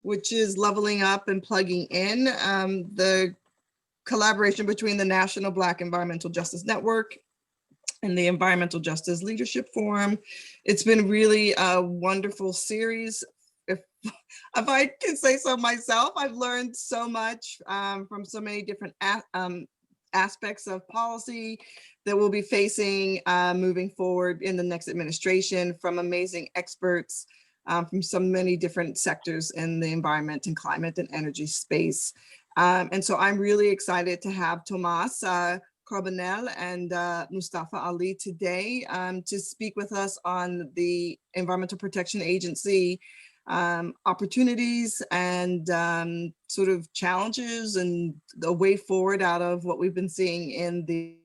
which is leveling up and plugging in, the collaboration between the National Black Environmental Justice Network and the Environmental Justice Leadership Forum. It's been really a wonderful series. If I can say so myself, I've learned so much from so many different aspects of policy that we'll be facing moving forward in the next administration, from amazing experts from so many different sectors in the environment and climate and energy space. And so I'm really excited to have Tomas Carbonell and Mustafa Ali today to speak with us on the Environmental Protection Agency opportunities and sort of challenges and the way forward out of what we've been seeing in the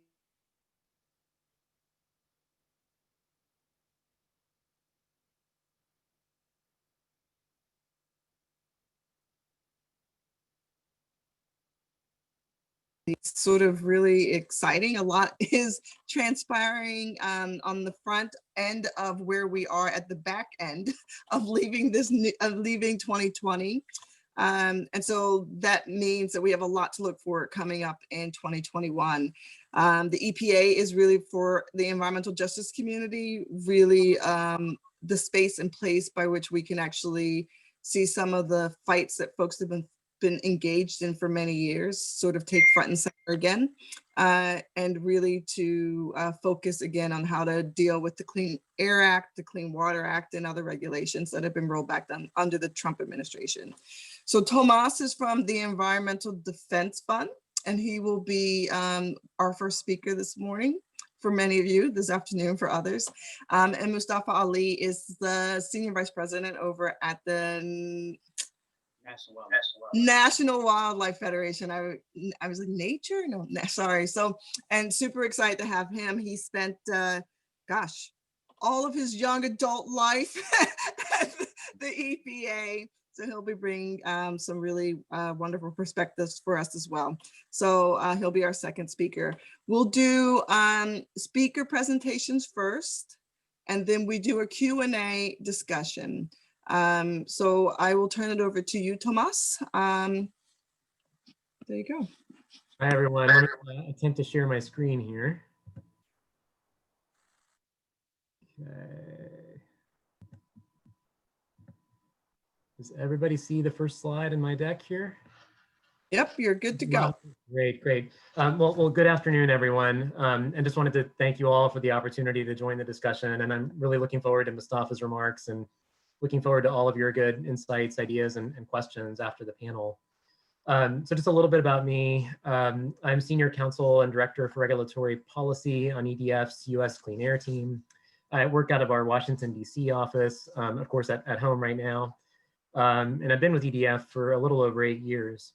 sort of really exciting. A lot is transpiring on the front end of where we are at the back end of leaving 2020. And so that means that we have a lot to look for coming up in 2021. The EPA is really, for the environmental justice community, really the space and place by which we can actually see some of the fights that folks have been engaged in for many years sort of take front and center again, and really to focus again on how to deal with the Clean Air Act, the Clean Water Act, and other regulations that have been rolled back under the Trump administration. So Tomas is from the Environmental Defense Fund, and he will be our first speaker this morning for many of you, this afternoon for others. And Mustafa Ali is the Senior Vice President over at the National Wildlife Federation. I was like, nature? No, sorry. So, and super excited to have him. He spent, gosh, all of his young adult life at the EPA. So he'll be bringing some really wonderful perspectives for us as well. So he'll be our second speaker. We'll do speaker presentations first, and then we do a Q&A discussion. So I will turn it over to you, Tomas. There you go. Hi, everyone. I'm going to attempt to share my screen here. Okay. Does everybody see the first slide in my deck here? Yep, you're good to go. Great, great. Well, good afternoon, everyone. And just wanted to thank you all for the opportunity to join the discussion. And I'm really looking forward to Mustafa's remarks and looking forward to all of your good insights, ideas, and questions after the panel. So just a little bit about me. I'm Senior Counsel and Director for Regulatory Policy on EDF's US Clean Air team. I work out of our Washington, DC office, of course, at home right now. And I've been with EDF for a little over 8 years.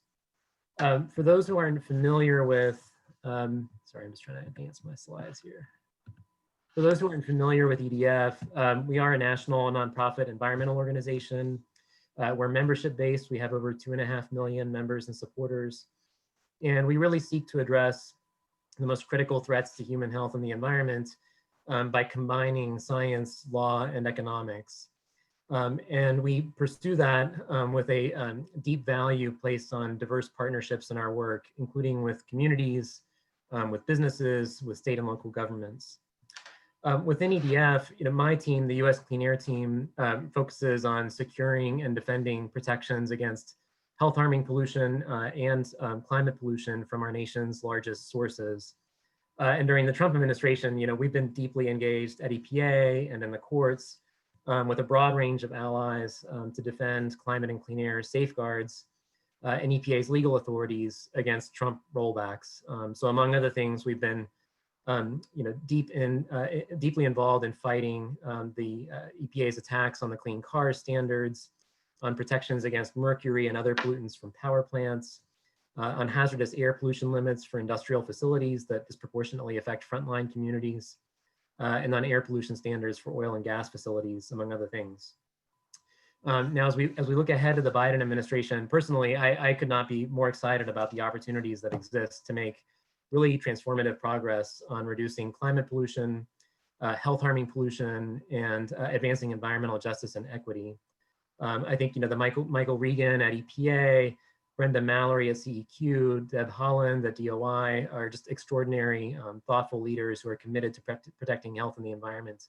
For those who aren't familiar with, sorry, I'm just trying to advance my slides here. For those who aren't familiar with EDF, we are a national nonprofit environmental organization. We're membership based. We have over 2.5 million members and supporters. And we really seek to address the most critical threats to human health and the environment by combining science, law, and economics. And we pursue that with a deep value placed on diverse partnerships in our work, including with communities, with businesses, with state and local governments. Within EDF, my team, the US Clean Air team, focuses on securing and defending protections against health harming pollution and climate pollution from our nation's largest sources. And during the Trump administration, we've been deeply engaged at EPA and in the courts with a broad range of allies to defend climate and clean air safeguards and EPA's legal authorities against Trump rollbacks. So among other things, we've been deeply involved in fighting the EPA's attacks on the clean car standards, on protections against mercury and other pollutants from power plants, on hazardous air pollution limits for industrial facilities that disproportionately affect frontline communities, and on air pollution standards for oil and gas facilities, among other things. Now, as we look ahead to the Biden administration, personally, I could not be more excited about the opportunities that exist to make really transformative progress on reducing climate pollution, health harming pollution, and advancing environmental justice and equity. I think, the Michael Regan at EPA, Brenda Mallory at CEQ, Deb Holland at DOI are just extraordinary, thoughtful leaders who are committed to protecting health and the environment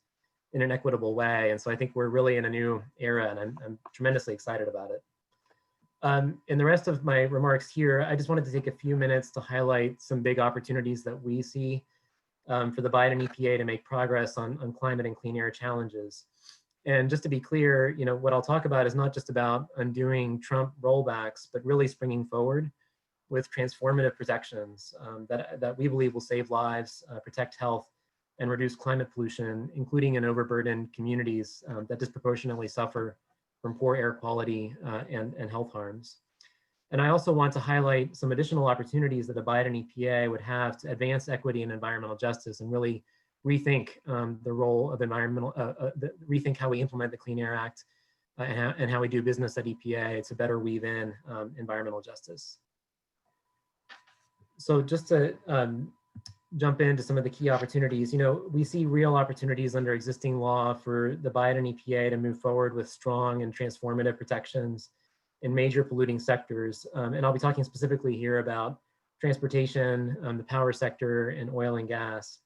in an equitable way. And so I think we're really in a new era, and I'm tremendously excited about it. In the rest of my remarks here, I just wanted to take a few minutes to highlight some big opportunities that we see for the Biden EPA to make progress on climate and clean air challenges. And just to be clear, what I'll talk about is not just about undoing Trump rollbacks, but really springing forward with transformative protections that we believe will save lives, protect health, and reduce climate pollution, including in overburdened communities that disproportionately suffer from poor air quality and health harms. And I also want to highlight some additional opportunities that the Biden EPA would have to advance equity and environmental justice and really rethink the role of rethink how we implement the Clean Air Act and how we do business at EPA to better weave in environmental justice. So just to jump into some of the key opportunities, we see real opportunities under existing law for the Biden EPA to move forward with strong and transformative protections in major polluting sectors. And I'll be talking specifically here about transportation, the power sector, and oil and gas.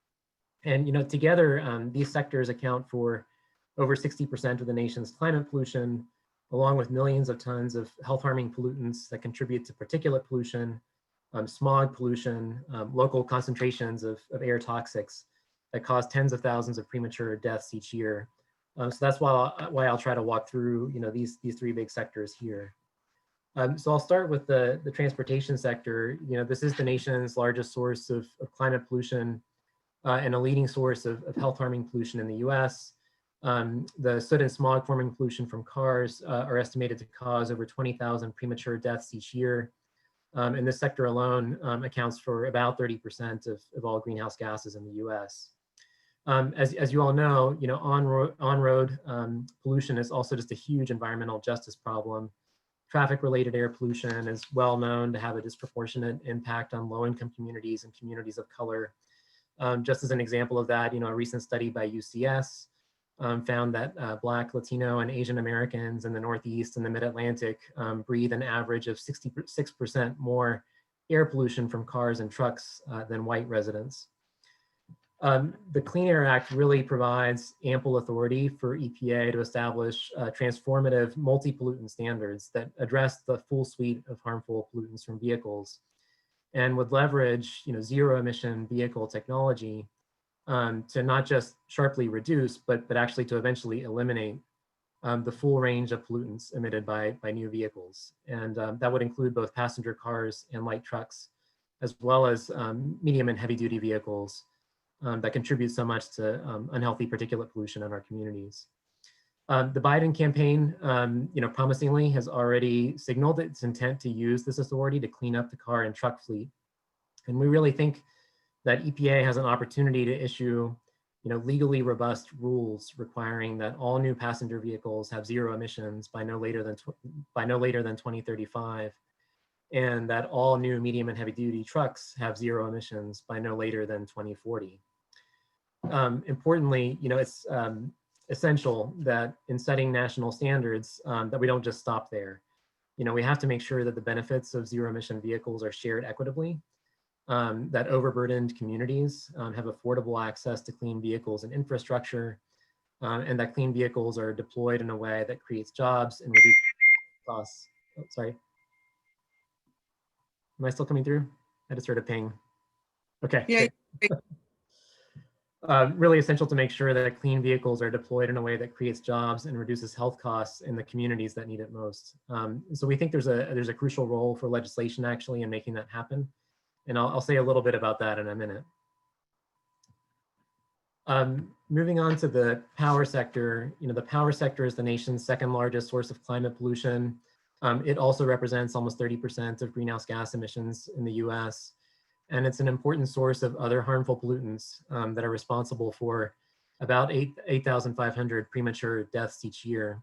And together, these sectors account for over 60% of the nation's climate pollution, along with millions of tons of health-harming pollutants that contribute to particulate pollution, smog pollution, local concentrations of air toxics that cause tens of thousands of premature deaths each year. So that's why I'll try to walk through these three big sectors here. So I'll start with the transportation sector. This is the nation's largest source of climate pollution and a leading source of health-harming pollution in the US. The soot and smog forming pollution from cars are estimated to cause over 20,000 premature deaths each year. And this sector alone accounts for about 30% of all greenhouse gases in the US. As you all know, on-road pollution is also just a huge environmental justice problem. Traffic-related air pollution is well known to have a disproportionate impact on low-income communities and communities of color. Just as an example of that, a recent study by UCS found that Black, Latino, and Asian Americans in the Northeast and the Mid-Atlantic breathe an average of 66% more air pollution from cars and trucks than white residents. The Clean Air Act really provides ample authority for EPA to establish transformative multi-pollutant standards that address the full suite of harmful pollutants from vehicles, and would leverage zero emission vehicle technology to not just sharply reduce, but actually to eventually eliminate the full range of pollutants emitted by new vehicles. And that would include both passenger cars and light trucks, as well as medium and heavy duty vehicles that contribute so much to unhealthy particulate pollution in our communities. The Biden campaign, promisingly has already signaled its intent to use this authority to clean up the car and truck fleet. And we really think that EPA has an opportunity to issue legally robust rules requiring that all new passenger vehicles have zero emissions by no later than 2035, and that all new medium and heavy duty trucks have zero emissions by no later than 2040. Importantly, it's essential that in setting national standards that we don't just stop there. We have to make sure that the benefits of zero emission vehicles are shared equitably, that overburdened communities have affordable access to clean vehicles and infrastructure, and that clean vehicles are deployed in a way that creates jobs and reduces costs. Oh, sorry. Am I still coming through? I just heard a ping. Okay. Yeah. Really essential to make sure that clean vehicles are deployed in a way that creates jobs and reduces health costs in the communities that need it most. So we think there's a crucial role for legislation actually in making that happen. And I'll say a little bit about that in a minute. Moving on to the power sector, the power sector is the nation's second largest source of climate pollution. It also represents almost 30% of greenhouse gas emissions in the US. And it's an important source of other harmful pollutants that are responsible for about 8,500 premature deaths each year.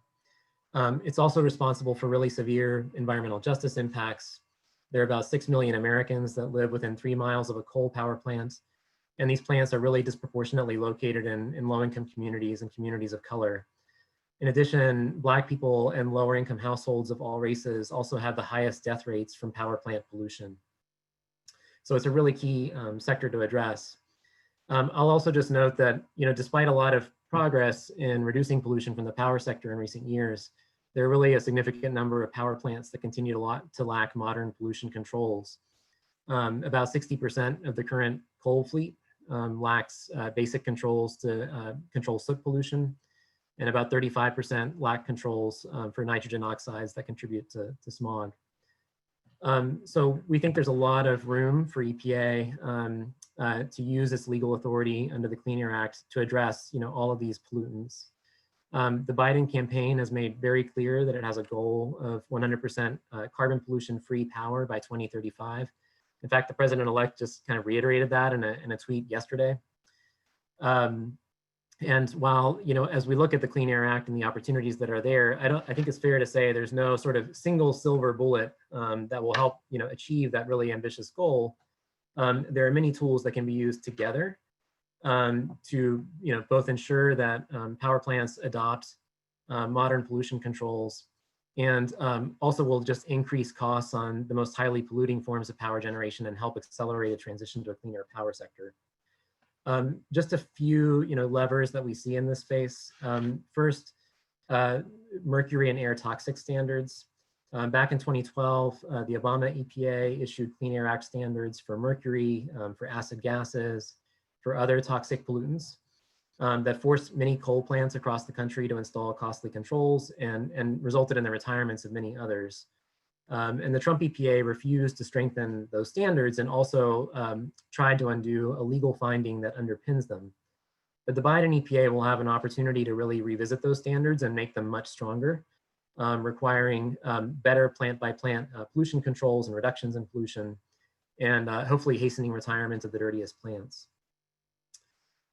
It's also responsible for really severe environmental justice impacts. There are about 6 million Americans that live within 3 miles of a coal power plant. And these plants are really disproportionately located in low-income communities and communities of color. In addition, Black people and lower income households of all races also have the highest death rates from power plant pollution. So it's a really key sector to address. I'll also just note that, despite a lot of progress in reducing pollution from the power sector in recent years, there are really a significant number of power plants that continue to lack modern pollution controls. About 60% of the current coal fleet lacks basic controls to control soot pollution, and about 35% lack controls for nitrogen oxides that contribute to smog. So we think there's a lot of room for EPA to use its legal authority under the Clean Air Act to address, all of these pollutants. The Biden campaign has made very clear that it has a goal of 100% carbon pollution-free power by 2035. In fact, the president-elect just kind of reiterated that in a tweet yesterday. And while, as we look at the Clean Air Act and the opportunities that are there, I think it's fair to say there's no sort of single silver bullet that will help, achieve that really ambitious goal. There are many tools that can be used together to, both ensure that power plants adopt modern pollution controls, and also will just increase costs on the most highly polluting forms of power generation and help accelerate a transition to a cleaner power sector. Just a few, levers that we see in this space. First, mercury and air toxic standards. Back in 2012, the Obama EPA issued Clean Air Act standards for mercury, for acid gases, for other toxic pollutants that forced many coal plants across the country to install costly controls and resulted in the retirements of many others. And the Trump EPA refused to strengthen those standards and also tried to undo a legal finding that underpins them. But the Biden EPA will have an opportunity to really revisit those standards and make them much stronger, requiring better plant-by-plant pollution controls and reductions in pollution, and hopefully hastening retirement of the dirtiest plants.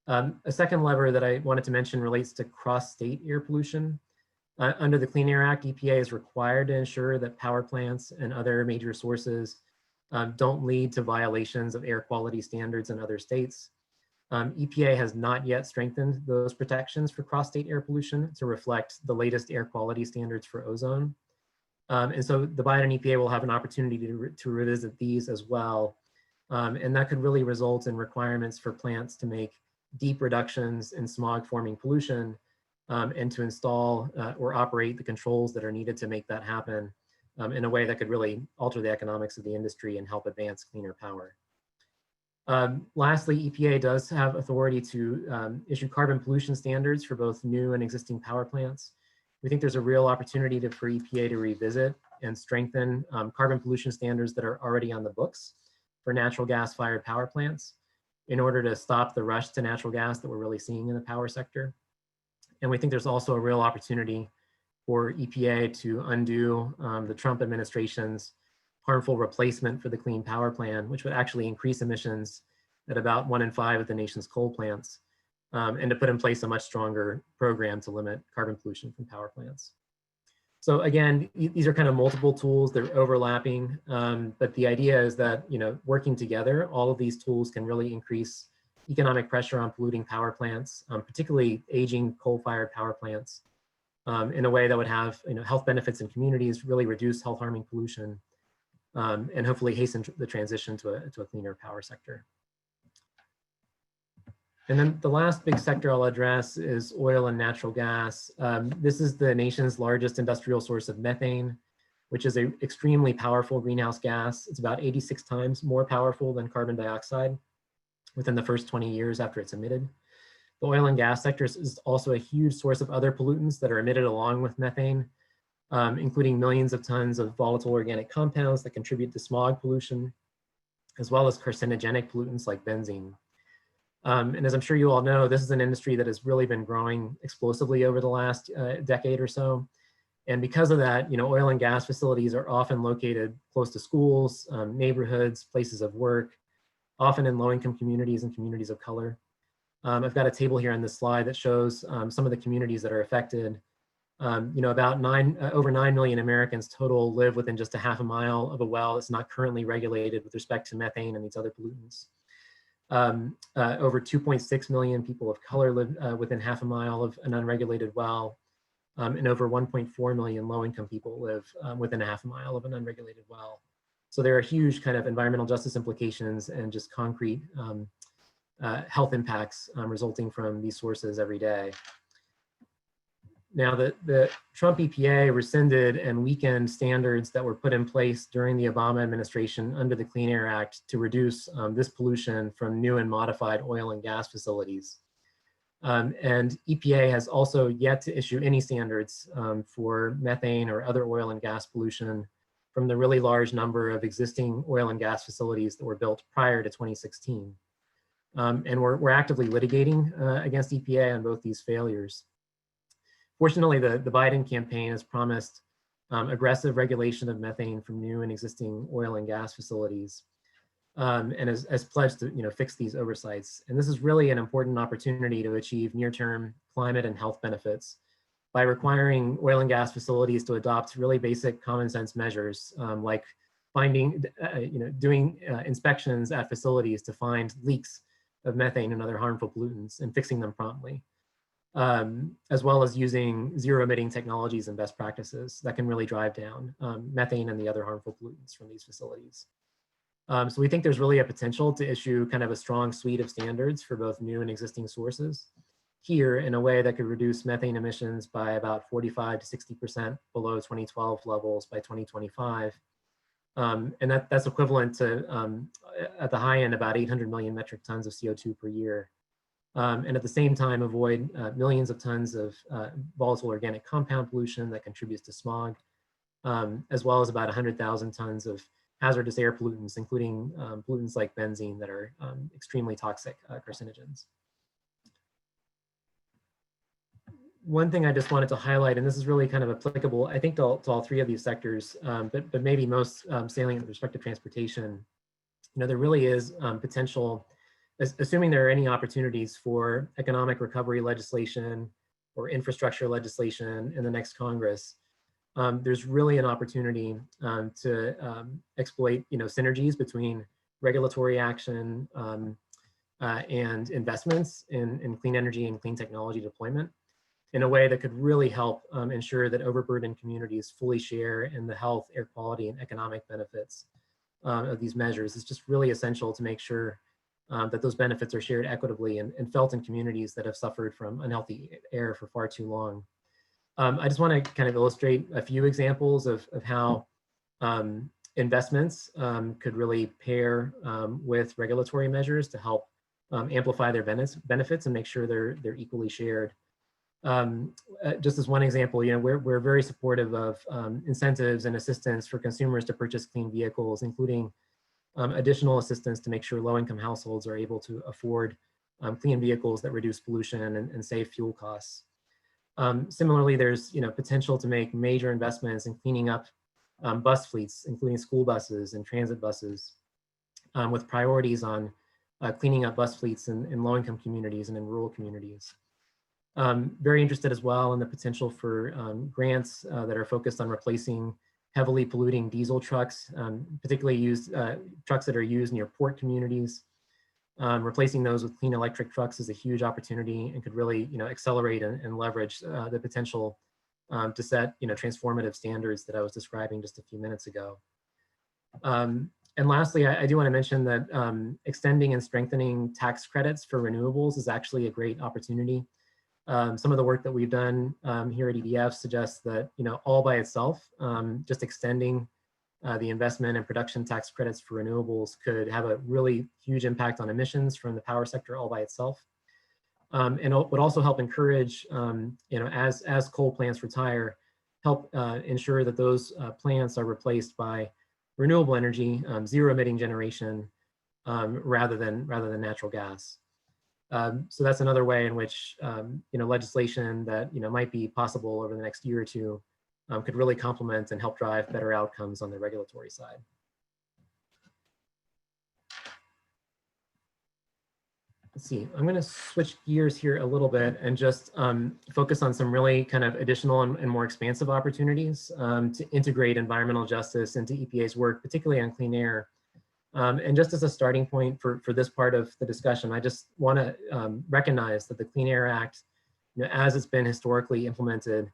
A second lever that I wanted to mention relates to cross-state air pollution. Under the Clean Air Act, EPA is required to ensure that power plants and other major sources don't lead to violations of air quality standards in other states. EPA has not yet strengthened those protections for cross-state air pollution to reflect the latest air quality standards for ozone. And so the Biden EPA will have an opportunity to revisit these as well. And that could really result in requirements for plants to make deep reductions in smog-forming pollution and to install or operate the controls that are needed to make that happen in a way that could really alter the economics of the industry and help advance cleaner power. Lastly, EPA does have authority to issue carbon pollution standards for both new and existing power plants. We think there's a real opportunity for EPA to revisit and strengthen carbon pollution standards that are already on the books for natural gas-fired power plants in order to stop the rush to natural gas that we're really seeing in the power sector. And we think there's also a real opportunity for EPA to undo the Trump administration's harmful replacement for the Clean Power Plan, which would actually increase emissions at about 1 in 5 of the nation's coal plants, and to put in place a much stronger program to limit carbon pollution from power plants. So again, these are kind of multiple tools, they're overlapping, but the idea is that, working together, all of these tools can really increase economic pressure on polluting power plants, particularly aging coal-fired power plants, in a way that would have health benefits in communities, really reduce health-harming pollution, and hopefully hasten the transition to a cleaner power sector. And then the last big sector I'll address is oil and natural gas. This is the nation's largest industrial source of methane, which is an extremely powerful greenhouse gas. It's about 86 times more powerful than carbon dioxide within the first 20 years after it's emitted. The oil and gas sector is also a huge source of other pollutants that are emitted along with methane, including millions of tons of volatile organic compounds that contribute to smog pollution, as well as carcinogenic pollutants like benzene. And as I'm sure you all know, this is an industry that has really been growing explosively over the last decade or so. And because of that, oil and gas facilities are often located close to schools, neighborhoods, places of work, often in low-income communities and communities of color. I've got a table here on this slide that shows some of the communities that are affected. About over 9 million Americans total live within just a half a mile of a well that's not currently regulated with respect to methane and these other pollutants. Over 2.6 million people of color live within half a mile of an unregulated well. and over 1.4 million low-income people live within a half a mile of an unregulated well. So there are huge kind of environmental justice implications and just concrete health impacts resulting from these sources every day. Now, the Trump EPA rescinded and weakened standards that were put in place during the Obama administration under the Clean Air Act to reduce this pollution from new and modified oil and gas facilities. And EPA has also yet to issue any standards for methane or other oil and gas pollution from the really large number of existing oil and gas facilities that were built prior to 2016. And we're actively litigating against EPA on both these failures. Fortunately, the Biden campaign has promised aggressive regulation of methane from new and existing oil and gas facilities, and has pledged to fix these oversights. And this is really an important opportunity to achieve near-term climate and health benefits by requiring oil and gas facilities to adopt really basic common sense measures, like doing inspections at facilities to find leaks of methane and other harmful pollutants and fixing them promptly. As well as using zero emitting technologies and best practices that can really drive down methane and the other harmful pollutants from these facilities. So we think there's really a potential to issue kind of a strong suite of standards for both new and existing sources here in a way that could reduce methane emissions by about 45 to 60% below 2012 levels by 2025. And that's equivalent to, at the high end, about 800 million metric tons of CO2 per year. And at the same time, avoid millions of tons of volatile organic compound pollution that contributes to smog, as well as about 100,000 tons of hazardous air pollutants, including pollutants like benzene that are extremely toxic carcinogens. One thing I just wanted to highlight, and this is really kind of applicable, I think, to all three of these sectors, but maybe most salient with respect to transportation, there really is potential, assuming there are any opportunities for economic recovery legislation or infrastructure legislation in the next Congress, there's really an opportunity to exploit synergies between regulatory action and investments in clean energy and clean technology deployment in a way that could really help ensure that overburdened communities fully share in the health, air quality, and economic benefits of these measures. It's just really essential to make sure that those benefits are shared equitably and felt in communities that have suffered from unhealthy air for far too long. I just want to kind of illustrate a few examples of how investments could really pair with regulatory measures to help amplify their benefits and make sure they're equally shared. Just as one example, we're very supportive of incentives and assistance for consumers to purchase clean vehicles, including additional assistance to make sure low-income households are able to afford clean vehicles that reduce pollution and save fuel costs. Similarly, there's potential to make major investments in cleaning up bus fleets, including school buses and transit buses, with priorities on cleaning up bus fleets in low-income communities and in rural communities. Very interested as well in the potential for grants that are focused on replacing heavily polluting diesel trucks, particularly trucks that are used near port communities. Replacing those with clean electric trucks is a huge opportunity and could really accelerate and leverage the potential to set transformative standards that I was describing just a few minutes ago. And lastly, I do want to mention that extending and strengthening tax credits for renewables is actually a great opportunity. Some of the work that we've done here at EDF suggests that, all by itself, just extending the investment and production tax credits for renewables could have a really huge impact on emissions from the power sector all by itself. And it would also help encourage, as coal plants retire, help ensure that those plants are replaced by renewable energy, zero emitting generation, rather than natural gas. So that's another way in which legislation that might be possible over the next year or two could really complement and help drive better outcomes on the regulatory side. Let's see, I'm going to switch gears here a little bit and just focus on some really kind of additional and more expansive opportunities to integrate environmental justice into EPA's work, particularly on clean air. And just as a starting point for this part of the discussion, I just want to recognize that the Clean Air Act, as it's been historically implemented,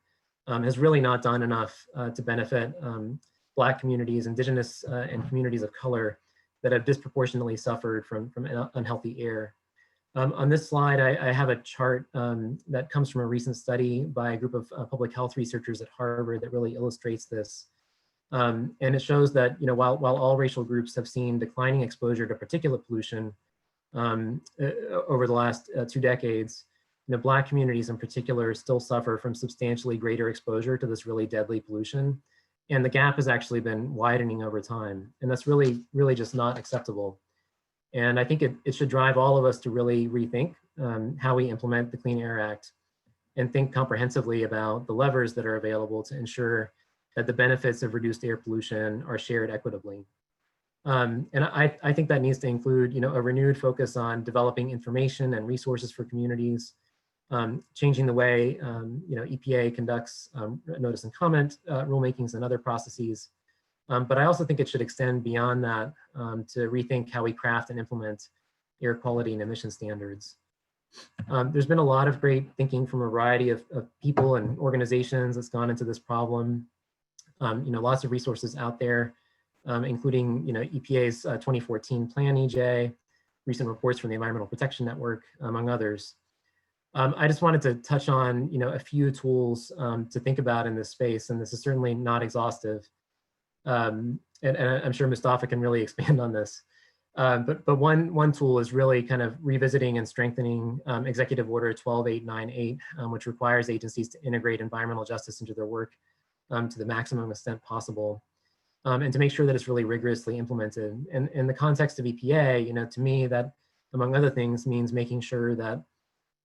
has really not done enough to benefit Black communities, Indigenous and communities of color that have disproportionately suffered from unhealthy air. On this slide, I have a chart that comes from a recent study by a group of public health researchers at Harvard that really illustrates this. And it shows that, while all racial groups have seen declining exposure to particulate pollution over the last 2 decades, Black communities in particular still suffer from substantially greater exposure to this really deadly pollution. And the gap has actually been widening over time. And that's really just not acceptable. And I think it should drive all of us to really rethink how we implement the Clean Air Act and think comprehensively about the levers that are available to ensure that the benefits of reduced air pollution are shared equitably. And I think that needs to include, a renewed focus on developing information and resources for communities, changing the way, EPA conducts notice and comment rulemakings and other processes. But I also think it should extend beyond that to rethink how we craft and implement air quality and emission standards. There's been a lot of great thinking from a variety of people and organizations that's gone into this problem. Lots of resources out there, including EPA's 2014 Plan EJ, recent reports from the Environmental Protection Network, among others. I just wanted to touch on a few tools to think about in this space, and this is certainly not exhaustive. And I'm sure Mustafa can really expand on this. But one tool is really kind of revisiting and strengthening Executive Order 12898, which requires agencies to integrate environmental justice into their work to the maximum extent possible, and to make sure that it's really rigorously implemented. And in the context of EPA, to me, that, among other things, means making sure that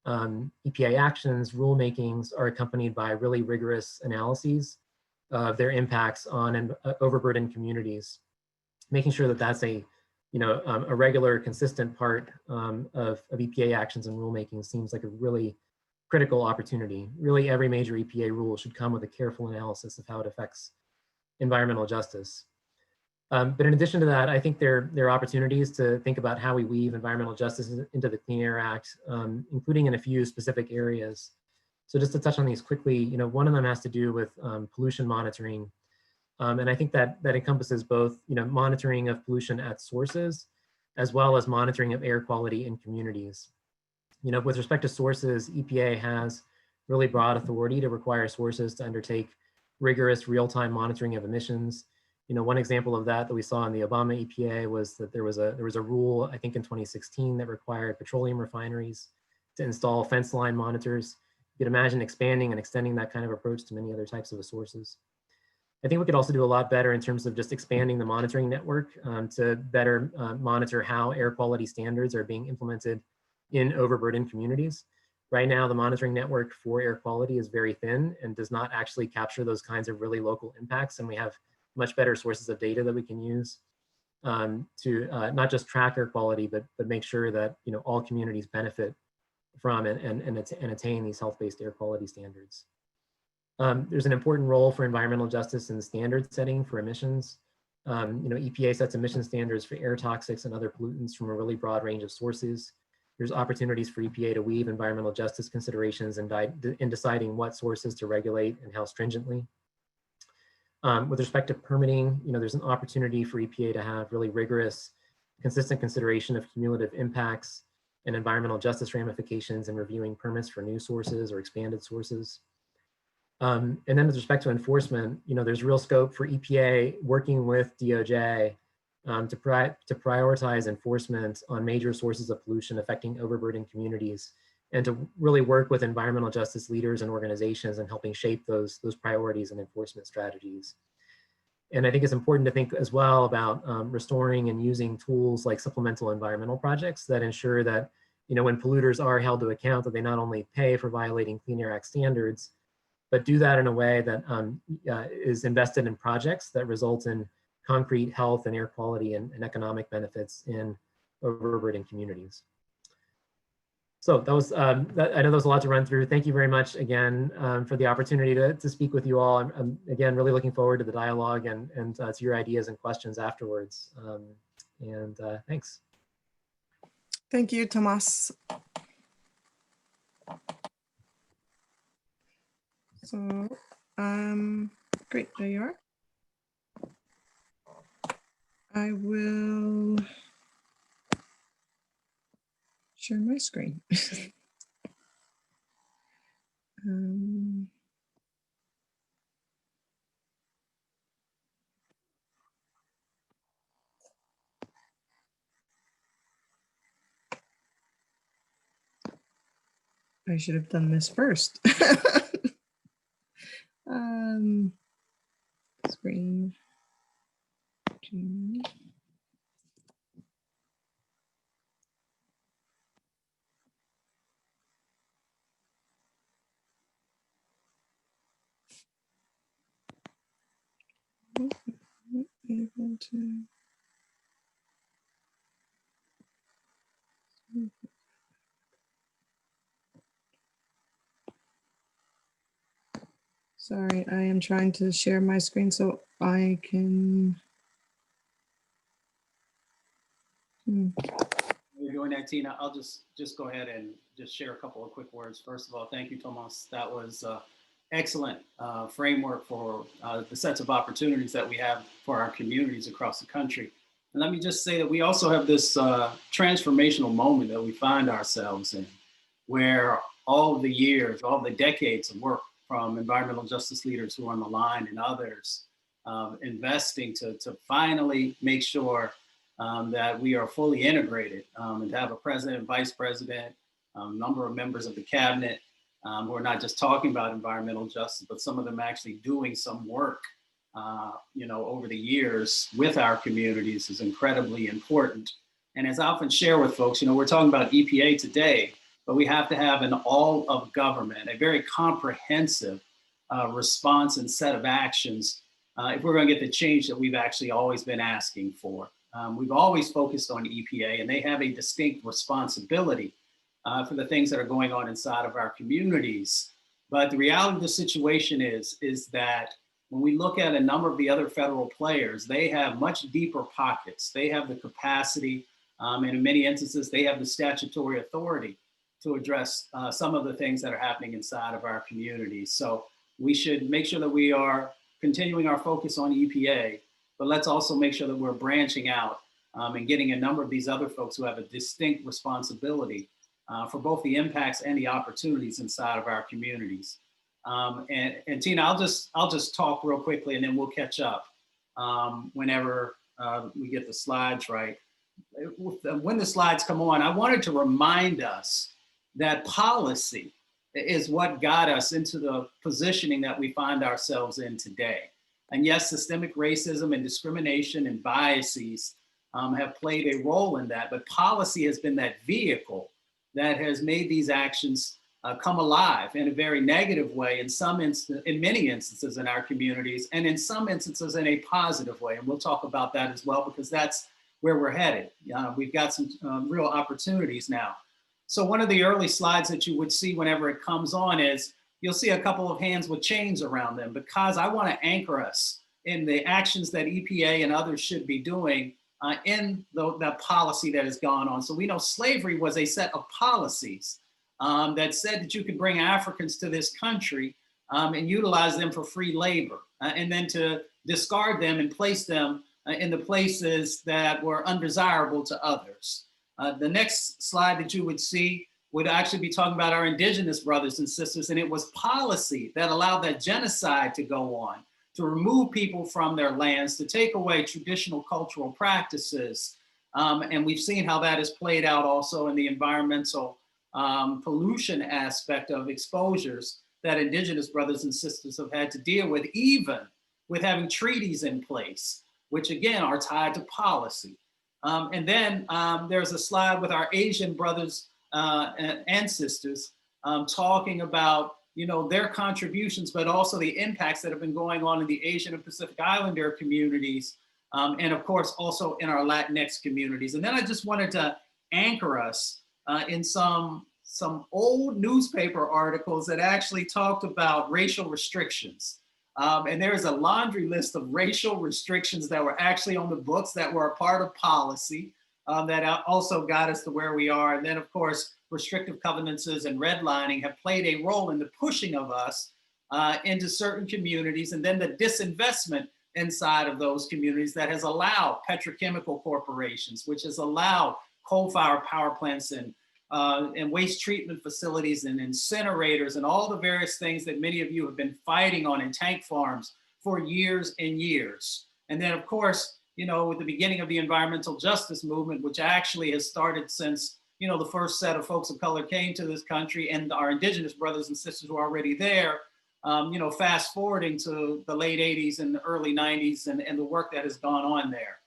EPA actions, rulemakings are accompanied by really rigorous analyses of their impacts on overburdened communities, making sure that that's a regular, consistent part of EPA actions and rulemaking seems like a really critical opportunity. Really, every major EPA rule should come with a careful analysis of how it affects environmental justice. But in addition to that, I think there are opportunities to think about how we weave environmental justice into the Clean Air Act, including in a few specific areas. So just to touch on these quickly, one of them has to do with pollution monitoring. And I think that encompasses both, monitoring of pollution at sources, as well as monitoring of air quality in communities. With respect to sources, EPA has really broad authority to require sources to undertake rigorous real-time monitoring of emissions. One example of that we saw in the Obama EPA was that there was a rule, I think in 2016, that required petroleum refineries to install fence line monitors. You could imagine expanding and extending that kind of approach to many other types of sources. I think we could also do a lot better in terms of just expanding the monitoring network to better monitor how air quality standards are being implemented in overburdened communities. Right now, the monitoring network for air quality is very thin and does not actually capture those kinds of really local impacts. And we have much better sources of data that we can use to not just track air quality, but make sure that all communities benefit from and attain these health-based air quality standards. There's an important role for environmental justice in the standard setting for emissions. EPA sets emission standards for air toxics and other pollutants from a really broad range of sources. There's opportunities for EPA to weave environmental justice considerations in deciding what sources to regulate and how stringently. With respect to permitting, there's an opportunity for EPA to have really rigorous, consistent consideration of cumulative impacts and environmental justice ramifications in reviewing permits for new sources or expanded sources. And then with respect to enforcement, there's real scope for EPA working with DOJ to prioritize enforcement on major sources of pollution affecting overburdened communities, and to really work with environmental justice leaders and organizations in helping shape those priorities and enforcement strategies. And I think it's important to think as well about restoring and using tools like supplemental environmental projects that ensure that, when polluters are held to account, that they not only pay for violating Clean Air Act standards, but do that in a way that is invested in projects that result in concrete health and air quality and economic benefits in overburdened communities. So that was, I know there was a lot to run through. Thank you very much again for the opportunity to speak with you all. I'm again really looking forward to the dialogue and to your ideas and questions afterwards. Thanks. Thank you, Tomas. So Great, there you are. I will share my screen. um, I should have done this first. Screen. Able to. Sorry, I am trying to share my screen so I can. You're doing that, Tina. I'll just go ahead and just share a couple of quick words. First of all, thank you, Tomas. That was excellent framework for the sets of opportunities that we have for our communities across the country. And let me just say that we also have this transformational moment that we find ourselves in, where all the years, all the decades of work from environmental justice leaders who are on the line and others investing to finally make sure that we are fully integrated and to have a president, vice president, number of members of the cabinet who are not just talking about environmental justice, but some of them actually doing some work, over the years with our communities is incredibly important. And as I often share with folks, we're talking about EPA today, but we have to have an all of government, a very comprehensive response and set of actions if we're going to get the change that we've actually always been asking for. We've always focused on EPA, and they have a distinct responsibility for the things that are going on inside of our communities. But the reality of the situation is that when we look at a number of the other federal players, they have much deeper pockets. They have the capacity, and in many instances, they have the statutory authority to address some of the things that are happening inside of our communities. So we should make sure that we are continuing our focus on EPA, but let's also make sure that we're branching out and getting a number of these other folks who have a distinct responsibility for both the impacts and the opportunities inside of our communities. And Tina, I'll just talk real quickly and then we'll catch up whenever we get the slides right. When the slides come on, I wanted to remind us that policy is what got us into the positioning that we find ourselves in today. And yes, systemic racism and discrimination and biases have played a role in that, but policy has been that vehicle that has made these actions come alive in a very negative way in many instances in our communities, and in some instances in a positive way. And we'll talk about that as well, because that's where we're headed. We've got some real opportunities now. So one of the early slides that you would see whenever it comes on is, you'll see a couple of hands with chains around them, because I want to anchor us in the actions that EPA and others should be doing in the policy that has gone on. So we know slavery was a set of policies that said that you could bring Africans to this country and utilize them for free labor, and then to discard them and place them in the places that were undesirable to others. The next slide that you would see would actually be talking about our indigenous brothers and sisters, and it was policy that allowed that genocide to go on, to remove people from their lands, to take away traditional cultural practices. And we've seen how that has played out also in the environmental pollution aspect of exposures that indigenous brothers and sisters have had to deal with, even with having treaties in place, which again are tied to policy. And then there's a slide with our Asian brothers and sisters talking about their contributions, but also the impacts that have been going on in the Asian and Pacific Islander communities, and of course also in our Latinx communities. And then I just wanted to anchor us in some old newspaper articles that actually talked about racial restrictions. And there's a laundry list of racial restrictions that were actually on the books that were a part of policy that also got us to where we are. And then of course, restrictive covenances and redlining have played a role in the pushing of us into certain communities, and then the disinvestment inside of those communities that has allowed petrochemical corporations, which has allowed coal-fired power plants and waste treatment facilities and incinerators and all the various things that many of you have been fighting on in tank farms for years and years. And then, of course, with the beginning of the environmental justice movement, which actually has started since, the first set of folks of color came to this country, and our indigenous brothers and sisters were already there, fast forwarding to the late 80s and the early 90s and the work that has gone on there.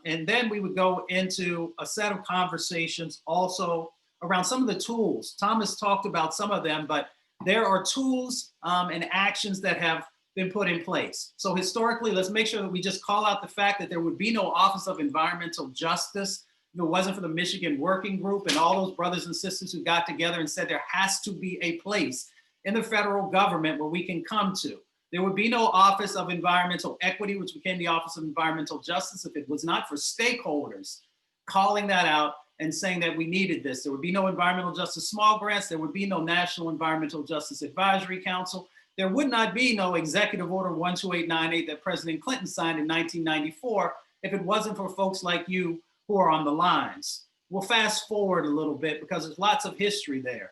And then we would go into a set of conversations also around some of the tools. Thomas talked about some of them, but there are tools and actions that have been put in place. So historically, let's make sure that we just call out the fact that there would be no Office of Environmental Justice if it wasn't for the Michigan Working Group and all those brothers and sisters who got together and said there has to be a place in the federal government where we can come to. There would be no Office of Environmental Equity, which became the Office of Environmental Justice, if it was not for stakeholders calling that out and saying that we needed this. There would be no environmental justice small grants. There would be no National Environmental Justice Advisory Council. There would not be no Executive Order 12898 that President Clinton signed in 1994 if it wasn't for folks like you who are on the lines. We'll fast forward a little bit because there's lots of history there.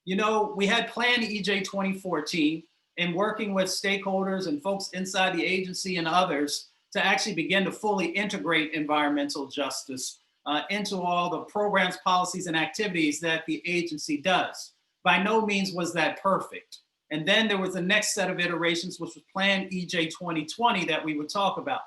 We had Plan EJ 2014 and working with stakeholders and folks inside the agency and others to actually begin to fully integrate environmental justice into all the programs, policies, and activities that the agency does. By no means was that perfect. And then there was the next set of iterations, which was Plan EJ 2020 that we would talk about.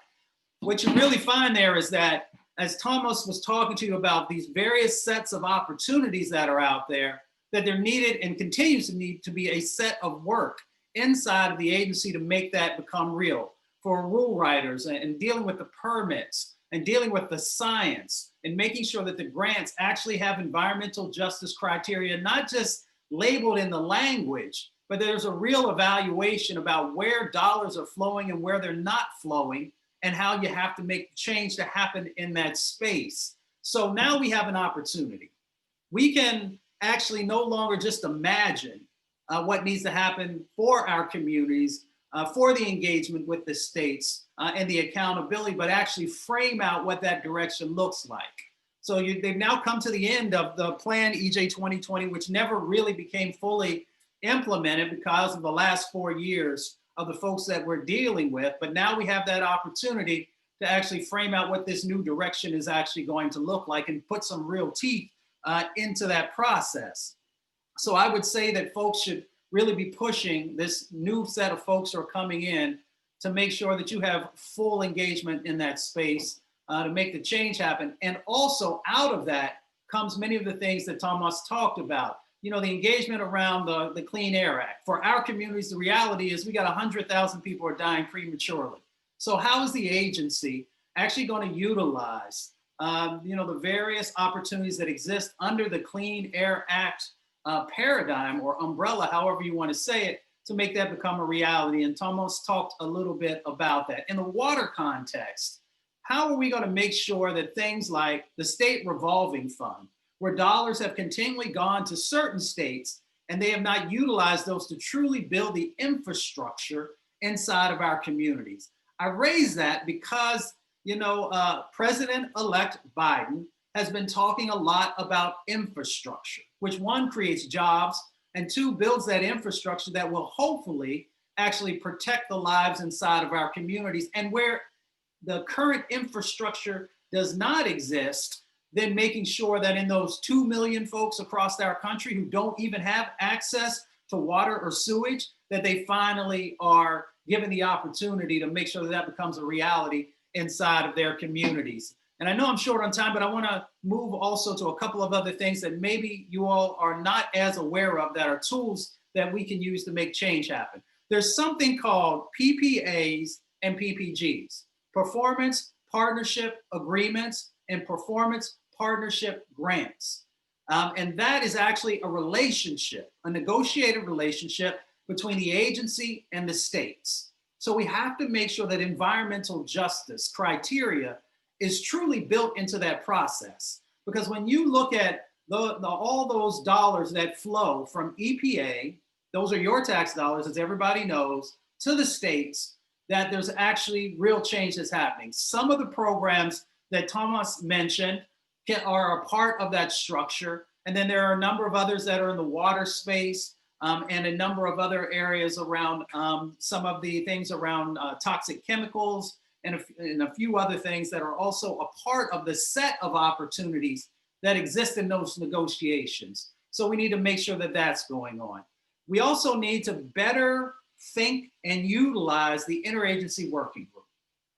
What you really find there is that, as Thomas was talking to you about these various sets of opportunities that are out there, that there needed and continues to need to be a set of work inside of the agency to make that become real for rule writers and dealing with the permits and dealing with the science and making sure that the grants actually have environmental justice criteria, not just labeled in the language, but there's a real evaluation about where dollars are flowing and where they're not flowing and how you have to make change to happen in that space. So now we have an opportunity. We can actually no longer just imagine what needs to happen for our communities, for the engagement with the states and the accountability, but actually frame out what that direction looks like. So they've now come to the end of the Plan EJ 2020, which never really became fully implemented because of the last 4 years of the folks that we're dealing with. But now we have that opportunity to actually frame out what this new direction is actually going to look like and put some real teeth into that process. So I would say that folks should really be pushing this new set of folks who are coming in to make sure that you have full engagement in that space to make the change happen. And also out of that comes many of the things that Thomas talked about. The engagement around the Clean Air Act. For our communities, the reality is we got 100,000 people are dying prematurely. So how is the agency actually going to utilize the various opportunities that exist under the Clean Air Act paradigm or umbrella, however you want to say it, to make that become a reality? And Thomas talked a little bit about that. In the water context, how are we going to make sure that things like the state revolving fund, where dollars have continually gone to certain states and they have not utilized those to truly build the infrastructure inside of our communities? I raise that because, President-elect Biden has been talking a lot about infrastructure, which one, creates jobs, and two, builds that infrastructure that will hopefully actually protect the lives inside of our communities. And where the current infrastructure does not exist, then making sure that in those 2 million folks across our country who don't even have access to water or sewage, that they finally are given the opportunity to make sure that that becomes a reality inside of their communities. And I know I'm short on time, but I want to move also to a couple of other things that maybe you all are not as aware of that are tools that we can use to make change happen. There's something called PPAs and PPGs, Performance Partnership Agreements and Performance Partnership Grants. And that is actually a relationship, a negotiated relationship between the agency and the states. So we have to make sure that environmental justice criteria is truly built into that process. Because when you look at all those dollars that flow from EPA those are your tax dollars, as everybody knows, to the states, that there's actually real change that's happening. Some of the programs that Thomas mentioned are a part of that structure. And then there are a number of others that are in the water space, and a number of other areas around some of the things around toxic chemicals and a few other things that are also a part of the set of opportunities that exist in those negotiations. So we need to make sure that that's going on. We also need to better think and utilize the interagency working group.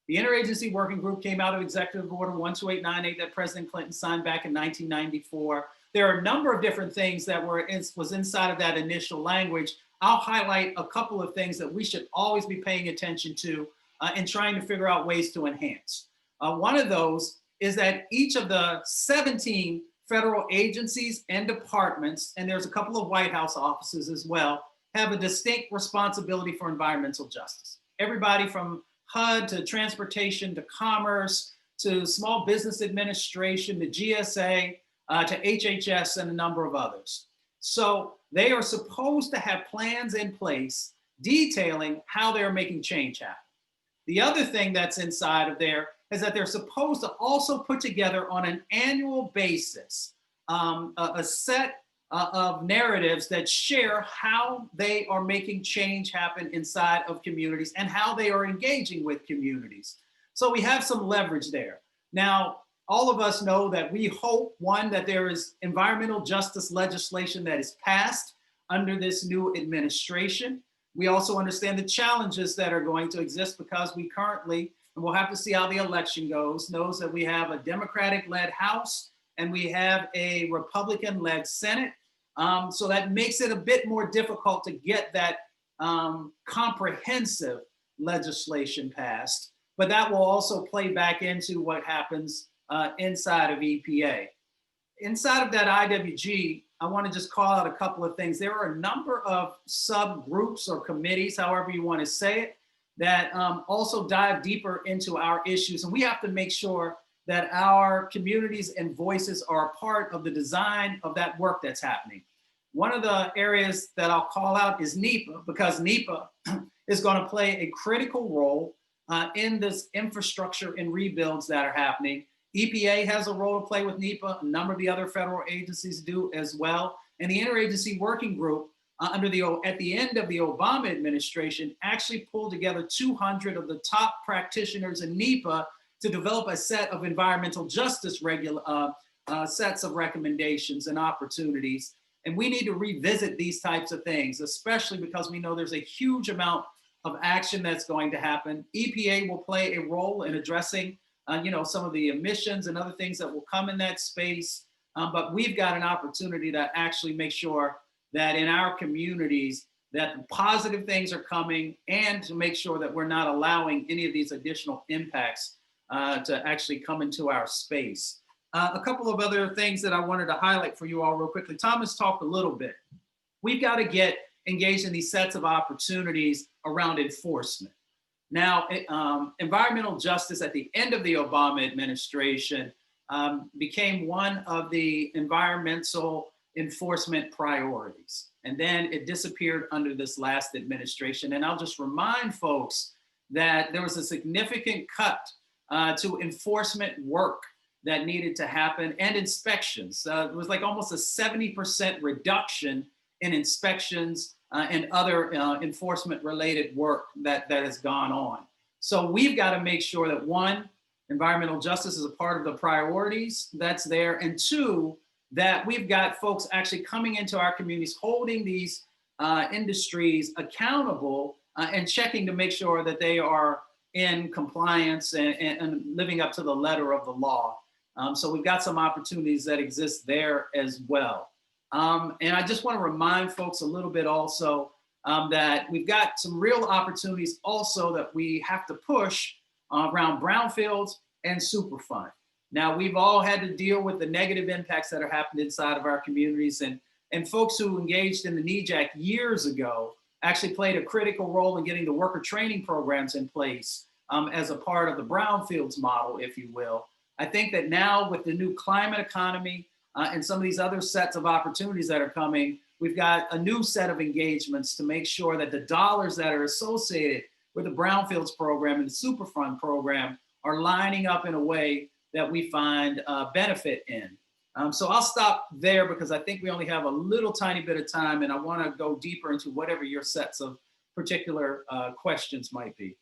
The interagency working group came out of Executive Order 12898 that President Clinton signed back in 1994. There are a number of different things that was inside of that initial language. I'll highlight a couple of things that we should always be paying attention to and trying to figure out ways to enhance. One of those is that each of the 17 federal agencies and departments, and there's a couple of White House offices as well, have a distinct responsibility for environmental justice. Everybody from HUD to transportation to commerce to small business administration to GSA to HHS and a number of others. So they are supposed to have plans in place detailing how they're making change happen. The other thing that's inside of there is that they're supposed to also put together on an annual basis a set of narratives that share how they are making change happen inside of communities and how they are engaging with communities. So we have some leverage there. Now, all of us know that we hope, one, that there is environmental justice legislation that is passed under this new administration. We also understand the challenges that are going to exist because we currently, and we'll have to see how the election goes, knows that we have a Democratic-led House and we have a Republican-led Senate. So that makes it a bit more difficult to get that comprehensive legislation passed, but that will also play back into what happens inside of EPA. Inside of that IWG, I want to just call out a couple of things. There are a number of subgroups or committees, however you want to say it, that also dive deeper into our issues. And we have to make sure that our communities and voices are a part of the design of that work that's happening. One of the areas that I'll call out is Nepa, because Nepa is going to play a critical role in this infrastructure and rebuilds that are happening. EPA has a role to play with Nepa. A number of the other federal agencies do as well. And the interagency working group at the end of the Obama administration actually pulled together 200 of the top practitioners in Nepa to develop a set of environmental justice sets of recommendations and opportunities. And we need to revisit these types of things, especially because we know there's a huge amount of action that's going to happen. EPA will play a role in addressing some of the emissions and other things that will come in that space. But we've got an opportunity to actually make sure that in our communities that the positive things are coming and to make sure that we're not allowing any of these additional impacts to actually come into our space. A couple of other things that I wanted to highlight for you all real quickly. Thomas talked a little bit. We've got to get engaged in these sets of opportunities around enforcement. Now, environmental justice at the end of the Obama administration became one of the environmental enforcement priorities. And then it disappeared under this last administration. And I'll just remind folks that there was a significant cut to enforcement work that needed to happen and inspections. It was like almost a 70% reduction in inspections and other enforcement related work that has gone on. So we've got to make sure that one, environmental justice is a part of the priorities that's there, and two, that we've got folks actually coming into our communities, holding these industries accountable and checking to make sure that they are in compliance and living up to the letter of the law. So we've got some opportunities that exist there as well. And I just want to remind folks a little bit also that we've got some real opportunities also that we have to push around brownfields and Superfund. Now, we've all had to deal with the negative impacts that are happening inside of our communities, and folks who engaged in the NEJAC years ago actually played a critical role in getting the worker training programs in place as a part of the brownfields model, if you will. I think that now with the new climate economy and some of these other sets of opportunities that are coming, we've got a new set of engagements to make sure that the dollars that are associated with the Brownfields program and the Superfund program are lining up in a way that we find benefit in. So I'll stop there because I think we only have a little tiny bit of time, and I want to go deeper into whatever your sets of particular questions might be.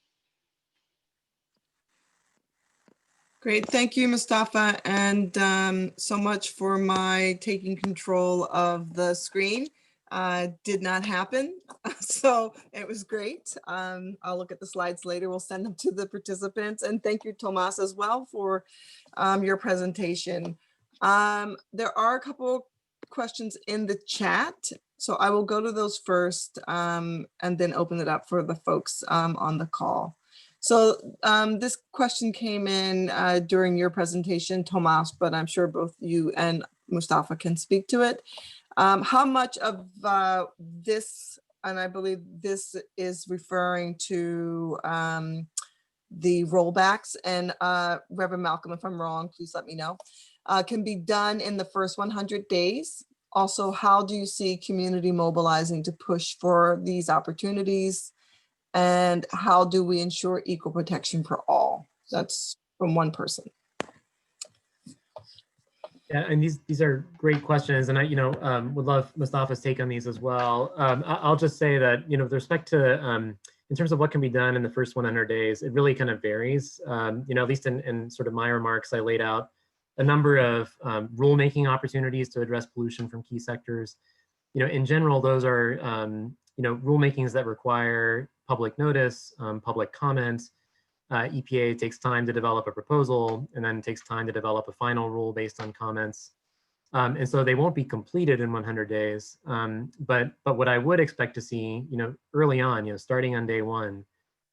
Great, thank you, Mustafa, and so much for my taking control of the screen. Did not happen, so it was great. I'll look at the slides later. We'll send them to the participants, and thank you, Tomas, as well for your presentation. There are a couple questions in the chat, so I will go to those first and then open it up for the folks on the call. So this question came in during your presentation, Tomas, but I'm sure both you and Mustafa can speak to it. How much of this, and I believe this is referring to the rollbacks, and Reverend Malcolm, if I'm wrong, please let me know, can be done in the first 100 days? Also, how do you see community mobilizing to push for these opportunities? And how do we ensure equal protection for all? That's from one person. Yeah, and these are great questions, and I would love Mustafa's take on these as well. I'll just say that with respect to in terms of what can be done in the first 100 days, it really kind of varies. At least in sort of my remarks, I laid out a number of rulemaking opportunities to address pollution from key sectors. In general, those are rulemakings that require public notice, public comments. EPA takes time to develop a proposal, and then takes time to develop a final rule based on comments. And so they won't be completed in 100 days. But what I would expect to see, early on, starting on day one,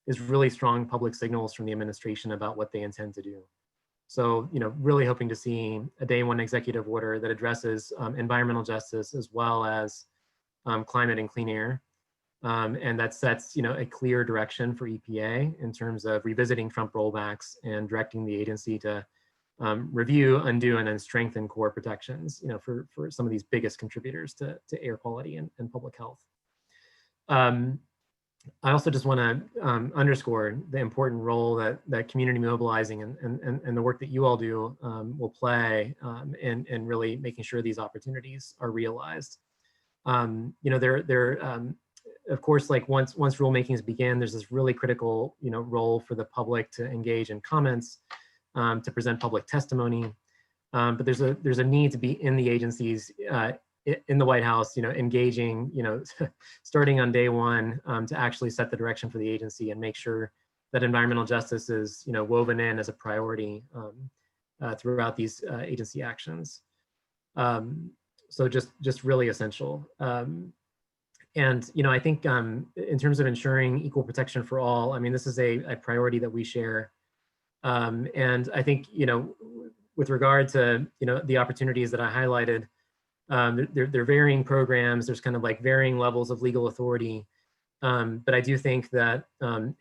is really strong public signals from the administration about what they intend to do. So, really hoping to see a day one executive order that addresses environmental justice as well as climate and clean air. And that sets, a clear direction for EPA in terms of revisiting Trump rollbacks and directing the agency to review, undo, and then strengthen core protections, for some of these biggest contributors to air quality and public health. I also just want to underscore the important role that community mobilizing and the work that you all do will play in really making sure these opportunities are realized. Of course, like once rulemakings begin, there's this really critical, role for the public to engage in comments, to present public testimony. But there's a need to be in the agencies, in the White House, engaging, starting on day one, to actually set the direction for the agency and make sure that environmental justice is, woven in as a priority throughout these agency actions. So just really essential. And I think in terms of ensuring equal protection for all, I mean, this is a priority that we share. And I think, with regard to, the opportunities that I highlighted, they're varying programs. There's kind of like varying levels of legal authority. But I do think that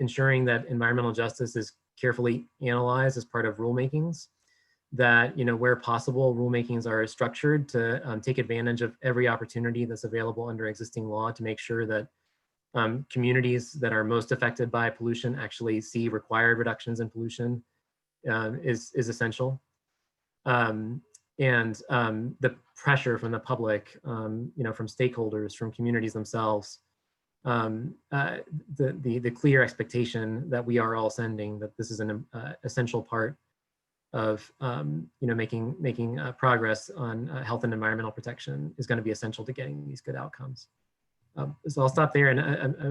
ensuring that environmental justice is carefully analyzed as part of rulemakings, that where possible, rulemakings are structured to take advantage of every opportunity that's available under existing law to make sure that communities that are most affected by pollution actually see required reductions in pollution is essential. And the pressure from the public, from stakeholders, from communities themselves, the clear expectation that we are all sending that this is an essential part of making progress on health and environmental protection is going to be essential to getting these good outcomes. So I'll stop there, and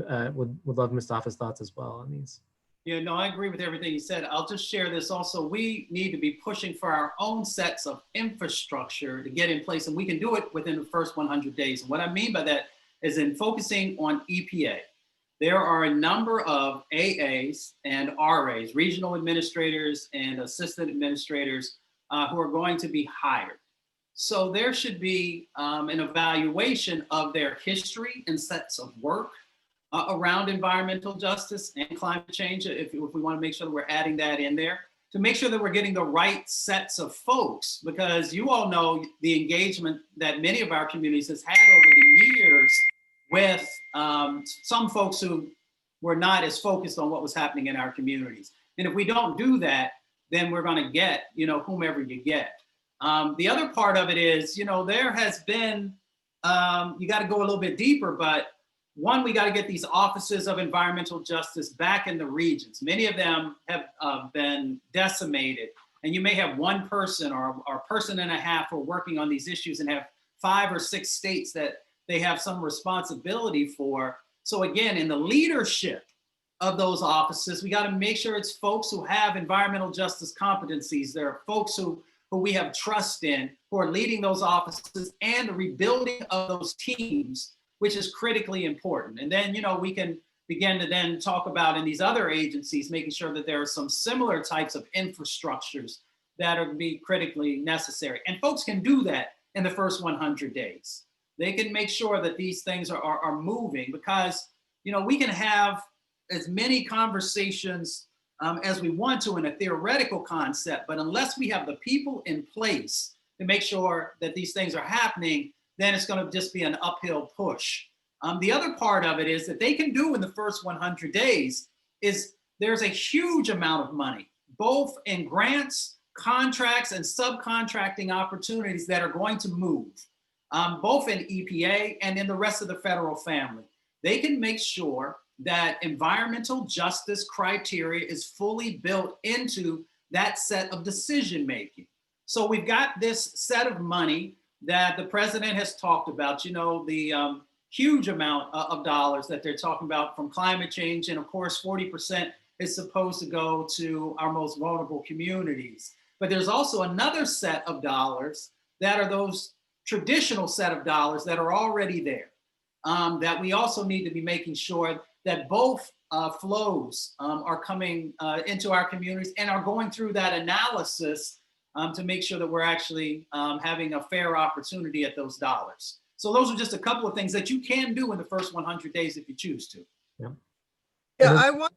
I would love Mustafa's thoughts as well on these. Yeah, no, I agree with everything you said. I'll just share this also. We need to be pushing for our own sets of infrastructure to get in place, and we can do it within the first 100 days. And what I mean by that is in focusing on EPA. There are a number of AAs and RAs, regional administrators and assistant administrators who are going to be hired. So there should be an evaluation of their history and sets of work around environmental justice and climate change, if we want to make sure that we're adding that in there, to make sure that we're getting the right sets of folks, because you all know the engagement that many of our communities has had over the years with some folks who were not as focused on what was happening in our communities. And if we don't do that, then we're going to get, whomever you get. The other part of it is, there has been, you got to go a little bit deeper, but one, we got to get these offices of environmental justice back in the regions. Many of them have been decimated, and you may have one person or a person and a half who are working on these issues and have 5 or 6 states that they have some responsibility for. So again, in the leadership of those offices, we got to make sure it's folks who have environmental justice competencies. There are folks who we have trust in, who are leading those offices, and the rebuilding of those teams, which is critically important. And then, we can begin to then talk about in these other agencies, making sure that there are some similar types of infrastructures that are be critically necessary. And folks can do that in the first 100 days. They can make sure that these things are moving, because, we can have as many conversations as we want to in a theoretical concept, but unless we have the people in place to make sure that these things are happening, then it's going to just be an uphill push. The other part of it is that they can do in the first 100 days is there's a huge amount of money, both in grants, contracts, and subcontracting opportunities that are going to move, both in EPA and in the rest of the federal family. They can make sure that environmental justice criteria is fully built into that set of decision making. So we've got this set of money that the president has talked about, the huge amount of dollars that they're talking about from climate change. And of course, 40% is supposed to go to our most vulnerable communities. But there's also another set of dollars that are those traditional set of dollars that are already there, that we also need to be making sure that both flows are coming into our communities and are going through that analysis to make sure that we're actually having a fair opportunity at those dollars. So those are just a couple of things that you can do in the first 100 days if you choose to. Yeah, I want,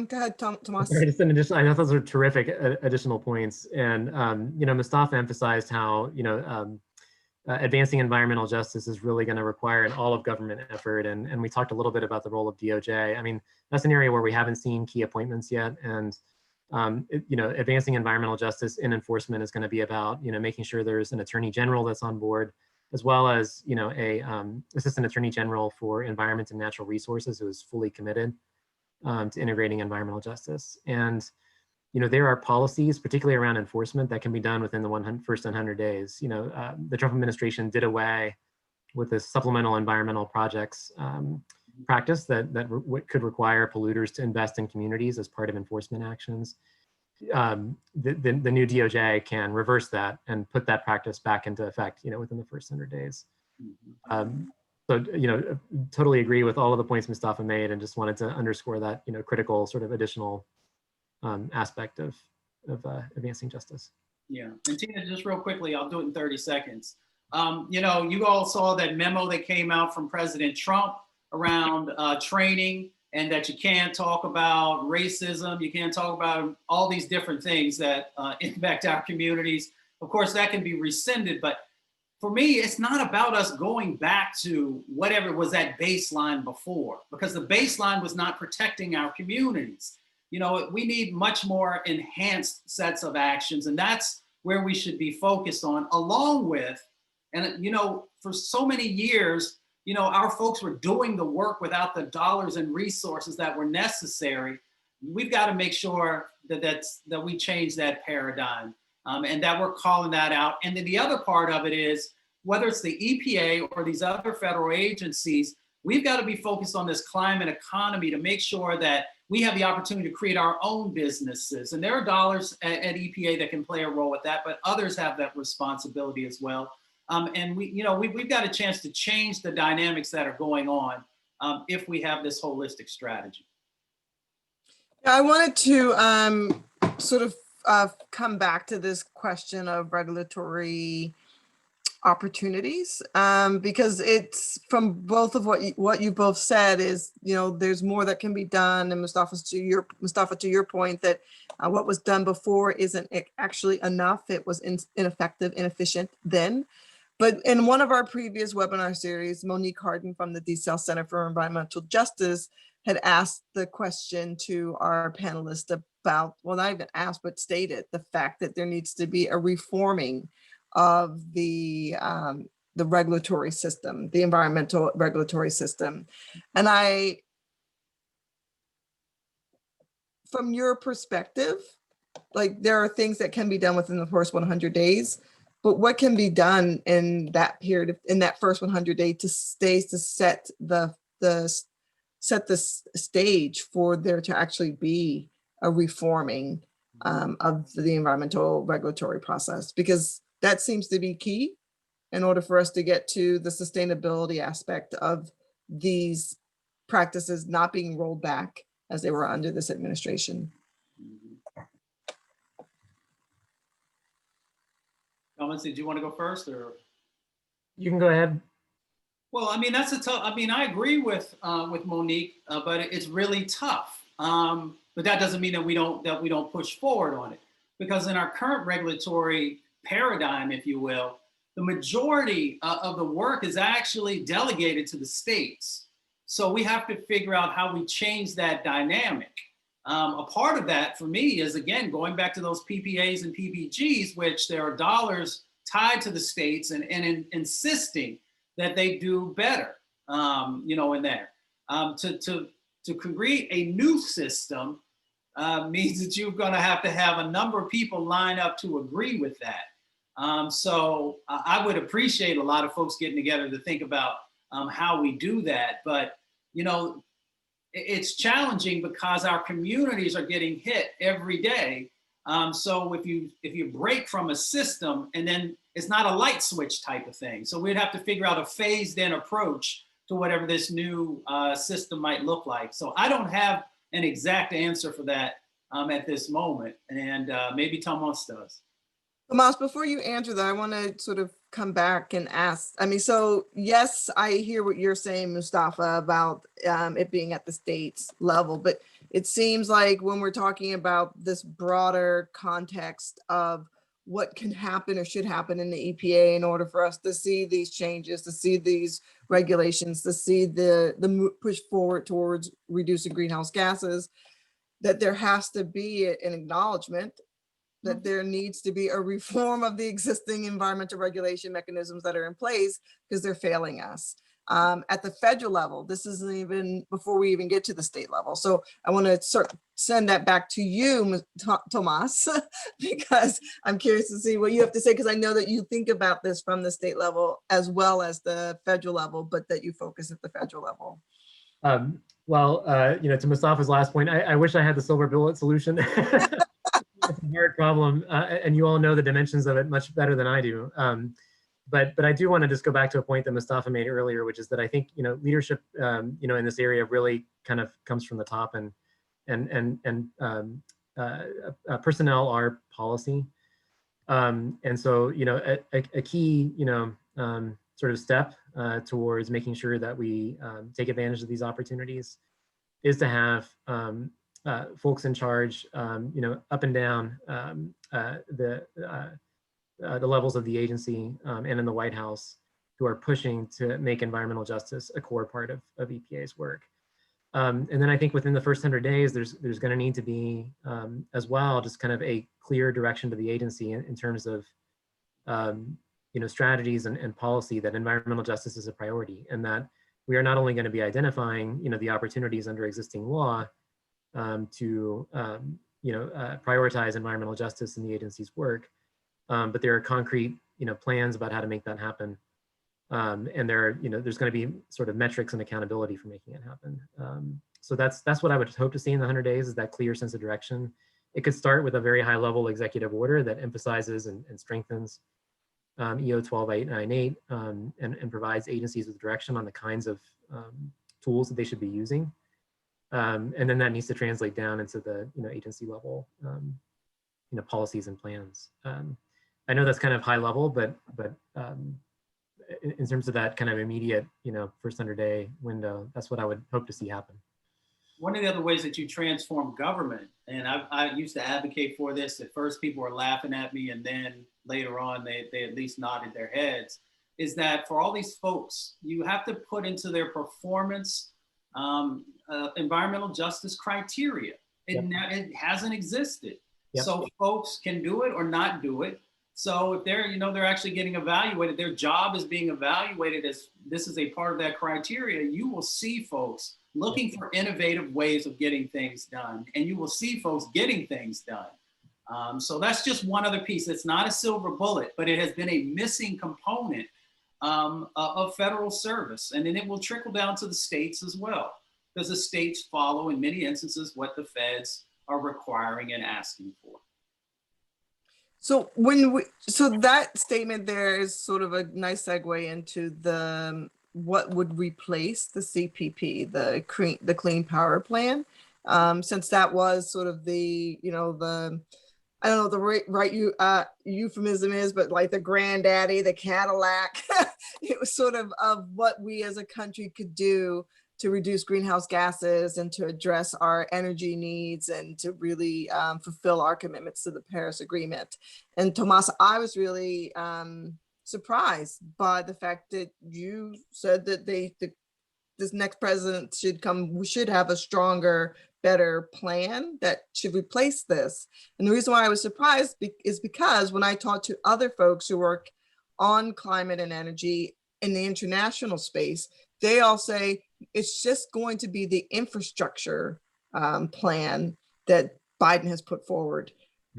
go ahead, Tomas. Sorry, just an additional, I know those are terrific additional points. And, Mustafa emphasized how, advancing environmental justice is really going to require an all of government effort. And we talked a little bit about the role of DOJ. I mean, that's an area where we haven't seen key appointments yet. And, advancing environmental justice in enforcement is going to be about, making sure there's an attorney general that's on board, as well as, a assistant attorney general for environment and natural resources who is fully committed to integrating environmental justice. And, there are policies, particularly around enforcement, that can be done within the first 100 days. The Trump administration did away with this supplemental environmental projects practice that could require polluters to invest in communities as part of enforcement actions. The new DOJ can reverse that and put that practice back into effect, within the first 100 days. So, totally agree with all of the points Mustafa made, and just wanted to underscore that, critical sort of additional aspect of advancing justice. Yeah, and Tina, just real quickly, I'll do it in 30 seconds. You all saw that memo that came out from President Trump around training, and that you can't talk about racism, you can't talk about all these different things that impact our communities. Of course, that can be rescinded, but for me, it's not about us going back to whatever was that baseline before, because the baseline was not protecting our communities. We need much more enhanced sets of actions, and that's where we should be focused on, along with, and for so many years, our folks were doing the work without the dollars and resources that were necessary. We've got to make sure that we change that paradigm, and that we're calling that out. And then the other part of it is, whether it's the EPA or these other federal agencies, we've got to be focused on this climate economy to make sure that we have the opportunity to create our own businesses. And there are dollars at EPA that can play a role with that, but others have that responsibility as well. And we've got a chance to change the dynamics that are going on if we have this holistic strategy. Yeah, I wanted to sort of come back to this question of regulatory opportunities, because it's from both of what you both said is, there's more that can be done. And Mustafa, to your point, that what was done before isn't actually enough. It was ineffective, inefficient then. But in one of our previous webinar series, Monique Harden from the DeSalle Center for Environmental Justice had asked the question to our panelists about, well, not even asked, but stated the fact that there needs to be a reforming of the regulatory system, the environmental regulatory system. And from your perspective, like there are things that can be done within the first 100 days, but what can be done in that period, in that first 100 days to set the stage for there to actually be a reforming of the environmental regulatory process? Because that seems to be key in order for us to get to the sustainability aspect of these practices not being rolled back as they were under this administration. Thomas, did you want to go first, or? You can go ahead. Well, I mean, that's a tough, I mean, I agree with Monique, but it's really tough. But that doesn't mean that we don't push forward on it, because in our current regulatory paradigm, if you will, the majority of the work is actually delegated to the states. So we have to figure out how we change that dynamic. A part of that for me is, again, going back to those PPAs and PPGs, which there are dollars tied to the states and insisting that they do better, you know, in there. To create a new system means that you're going to have a number of people line up to agree with that. So I would appreciate a lot of folks getting together to think about how we do that. But, you know, it's challenging because our communities are getting hit every day. So if you break from a system, and then it's not a light switch type of thing. So we'd have to figure out a phased in approach to whatever this new system might look like. So I don't have an exact answer for that at this moment. And maybe Tomas does. Tomas, before you answer that, I want to sort of come back and ask, I mean, so yes, I hear what you're saying, Mustafa, about it being at the states level, but it seems like when we're talking about this broader context of what can happen or should happen in the EPA in order for us to see these changes, to see these regulations, to see the push forward towards reducing greenhouse gases, that there has to be an acknowledgement that there needs to be a reform of the existing environmental regulation mechanisms that are in place because they're failing us. At the federal level, this isn't even before we even get to the state level. So I want to send that back to you, Tomas, because I'm curious to see what you have to say, because I know that you think about this from the state level as well as the federal level, but that you focus at the federal level. Well, you know, to Mustafa's last point, I wish I had the silver bullet solution. It's a hard problem, and you all know the dimensions of it much better than I do. But I do want to just go back to a point that Mustafa made earlier, which is that I think, you know, leadership, you know, in this area really kind of comes from the top, and personnel are policy, and so, you know, a key, you know, sort of step towards making sure that we take advantage of these opportunities is to have folks in charge, you know, up and down the levels of the agency and in the White House, who are pushing to make environmental justice a core part of EPA's work. And then I think within the first 100 days, there's going to need to be as well just kind of a clear direction to the agency in terms of you know, strategies and policy that environmental justice is a priority, and that we are not only going to be identifying, you know, the opportunities under existing law to you know, prioritize environmental justice in the agency's work, but there are concrete, you know, plans about how to make that happen, and there are, you know, there's going to be sort of metrics and accountability for making it happen. So that's what I would hope to see in the 100 days, is that clear sense of direction. It could start with a very high level executive order that emphasizes and strengthens EO 12898 and provides agencies with direction on the kinds of tools that they should be using. And then that needs to translate down into the, you know, agency level, you know, policies and plans. I know that's kind of high level, but in terms of that kind of immediate, you know, first 100-day window, that's what I would hope to see happen. One of the other ways that you transform government, and I used to advocate for this, at first people were laughing at me, and then later on they at least nodded their heads, is that for all these folks, you have to put into their performance environmental justice criteria. It hasn't existed. Yep. So folks can do it or not do it. So if they're, they're actually getting evaluated, their job is being evaluated as this is a part of that criteria, you will see folks looking for innovative ways of getting things done. And you will see folks getting things done. So that's just one other piece. It's not a silver bullet, but it has been a missing component of federal service. And then it will trickle down to the states as well, because the states follow in many instances what the feds are requiring and asking for. So so that statement there is sort of a nice segue into the what would replace the CPP, the Clean Power Plan, since that was sort of the I don't know the right euphemism is, but like the granddaddy, the Cadillac. It was sort of what we as a country could do to reduce greenhouse gases and to address our energy needs and to really fulfill our commitments to the Paris Agreement. And Tomas, I was really surprised by the fact that you said that this next president should have a stronger, better plan that should replace this. And the reason why I was surprised is because when I talked to other folks who work on climate and energy in the international space, they all say it's just going to be the infrastructure plan that Biden has put forward,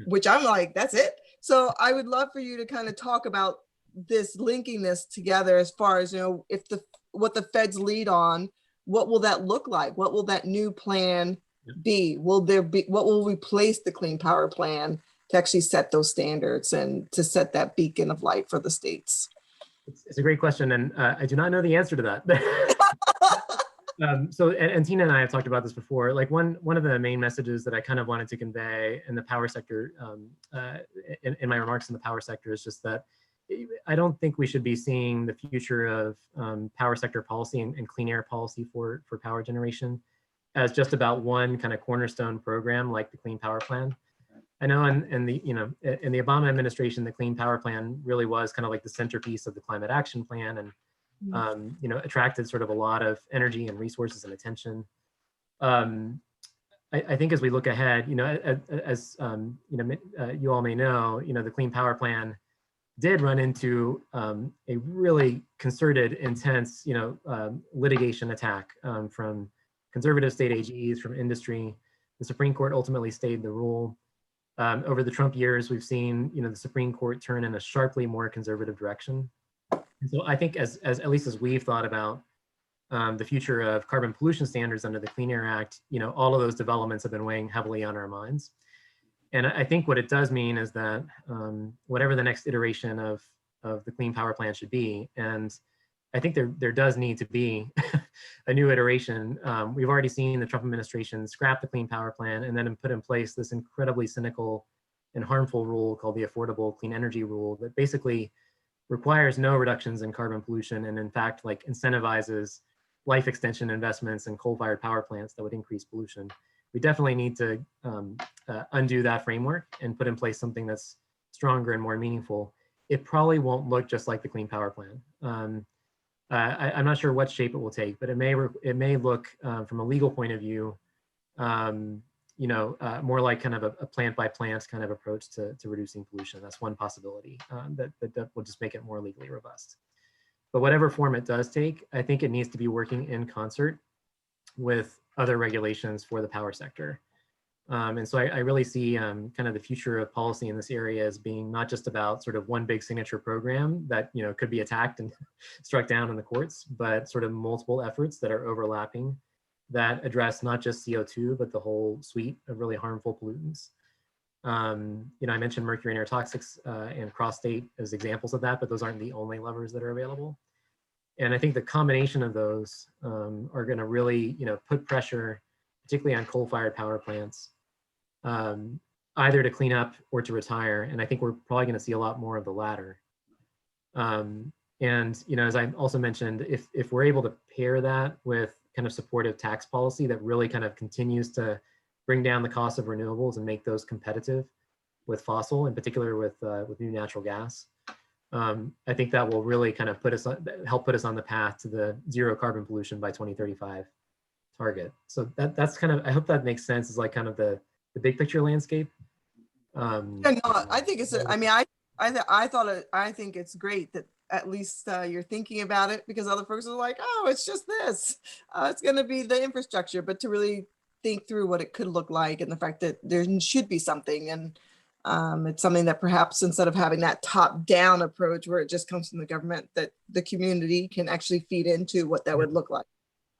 which I'm like, that's it. So I would love for you to kind of talk about this, linking this together as far as, what the feds lead on, what will that look like? What will that new plan be? What will replace the Clean Power Plan to actually set those standards and to set that beacon of light for the states? It's a great question, and I do not know the answer to that. And Tina and I have talked about this before. Like one of the main messages that I kind of wanted to convey in the power sector, in my remarks in the power sector, is just that I don't think we should be seeing the future of power sector policy and clean air policy for power generation as just about one kind of cornerstone program like the Clean Power Plan. I know in the Obama administration, the Clean Power Plan really was kind of like the centerpiece of the Climate Action Plan, and attracted sort of a lot of energy and resources and attention. I think as we look ahead, as you all may know, the Clean Power Plan did run into a really concerted, intense, litigation attack from conservative state AGs, from industry. The Supreme Court ultimately stayed the rule. Over the Trump years, we've seen, the Supreme Court turn in a sharply more conservative direction. And so I think as at least as we've thought about the future of carbon pollution standards under the Clean Air Act, all of those developments have been weighing heavily on our minds. And I think what it does mean is that whatever the next iteration of the Clean Power Plan should be, and I think there does need to be a new iteration. We've already seen the Trump administration scrap the Clean Power Plan and then put in place this incredibly cynical and harmful rule called the Affordable Clean Energy Rule that basically requires no reductions in carbon pollution and in fact like incentivizes life extension investments in coal-fired power plants that would increase pollution. We definitely need to undo that framework and put in place something that's stronger and more meaningful. It probably won't look just like the Clean Power Plan. I'm not sure what shape it will take, but it may look from a legal point of view, more like kind of a plant by plant kind of approach to reducing pollution. That's one possibility that will just make it more legally robust. But whatever form it does take, I think it needs to be working in concert with other regulations for the power sector. And so I really see kind of the future of policy in this area as being not just about sort of one big signature program that could be attacked and struck down in the courts, but sort of multiple efforts that are overlapping that address not just CO2, but the whole suite of really harmful pollutants. I mentioned mercury and air toxics and cross-state as examples of that, but those aren't the only levers that are available. And I think the combination of those are going to really, put pressure, particularly on coal-fired power plants, either to clean up or to retire. And I think we're probably going to see a lot more of the latter. And as I also mentioned, if we're able to pair that with kind of supportive tax policy that really kind of continues to bring down the cost of renewables and make those competitive with fossil, in particular with new natural gas, I think that will really kind of help put us on the path to the zero carbon pollution by 2035 target. So that's kind of, I hope that makes sense, is like kind of the big picture landscape. Yeah, no, I think it's, I mean, I think it's great that at least you're thinking about it, because other folks are like, oh, it's just this, it's going to be the infrastructure, but to really think through what it could look like, and the fact that there should be something, and it's something that perhaps instead of having that top down approach where it just comes from the government, that the community can actually feed into what that would look like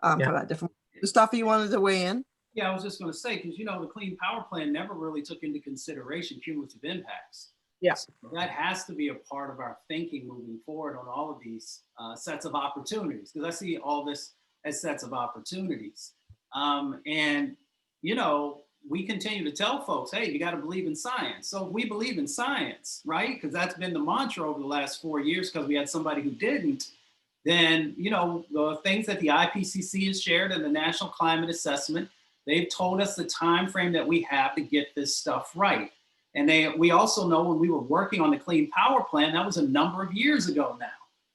from that different. Mustafa, you wanted to weigh in? Yeah, I was just going to say, because, you know, the Clean Power Plan never really took into consideration cumulative impacts. Yes. So that has to be a part of our thinking moving forward on all of these sets of opportunities, because I see all this as sets of opportunities. And, you know, we continue to tell folks, hey, you got to believe in science. So we believe in science, right? Because that's been the mantra over the last 4 years, because we had somebody who didn't. Then, you know, the things that the IPCC has shared in the National Climate Assessment, they've told us the time frame that we have to get this stuff right. And we also know when we were working on the Clean Power Plan, that was a number of years ago now.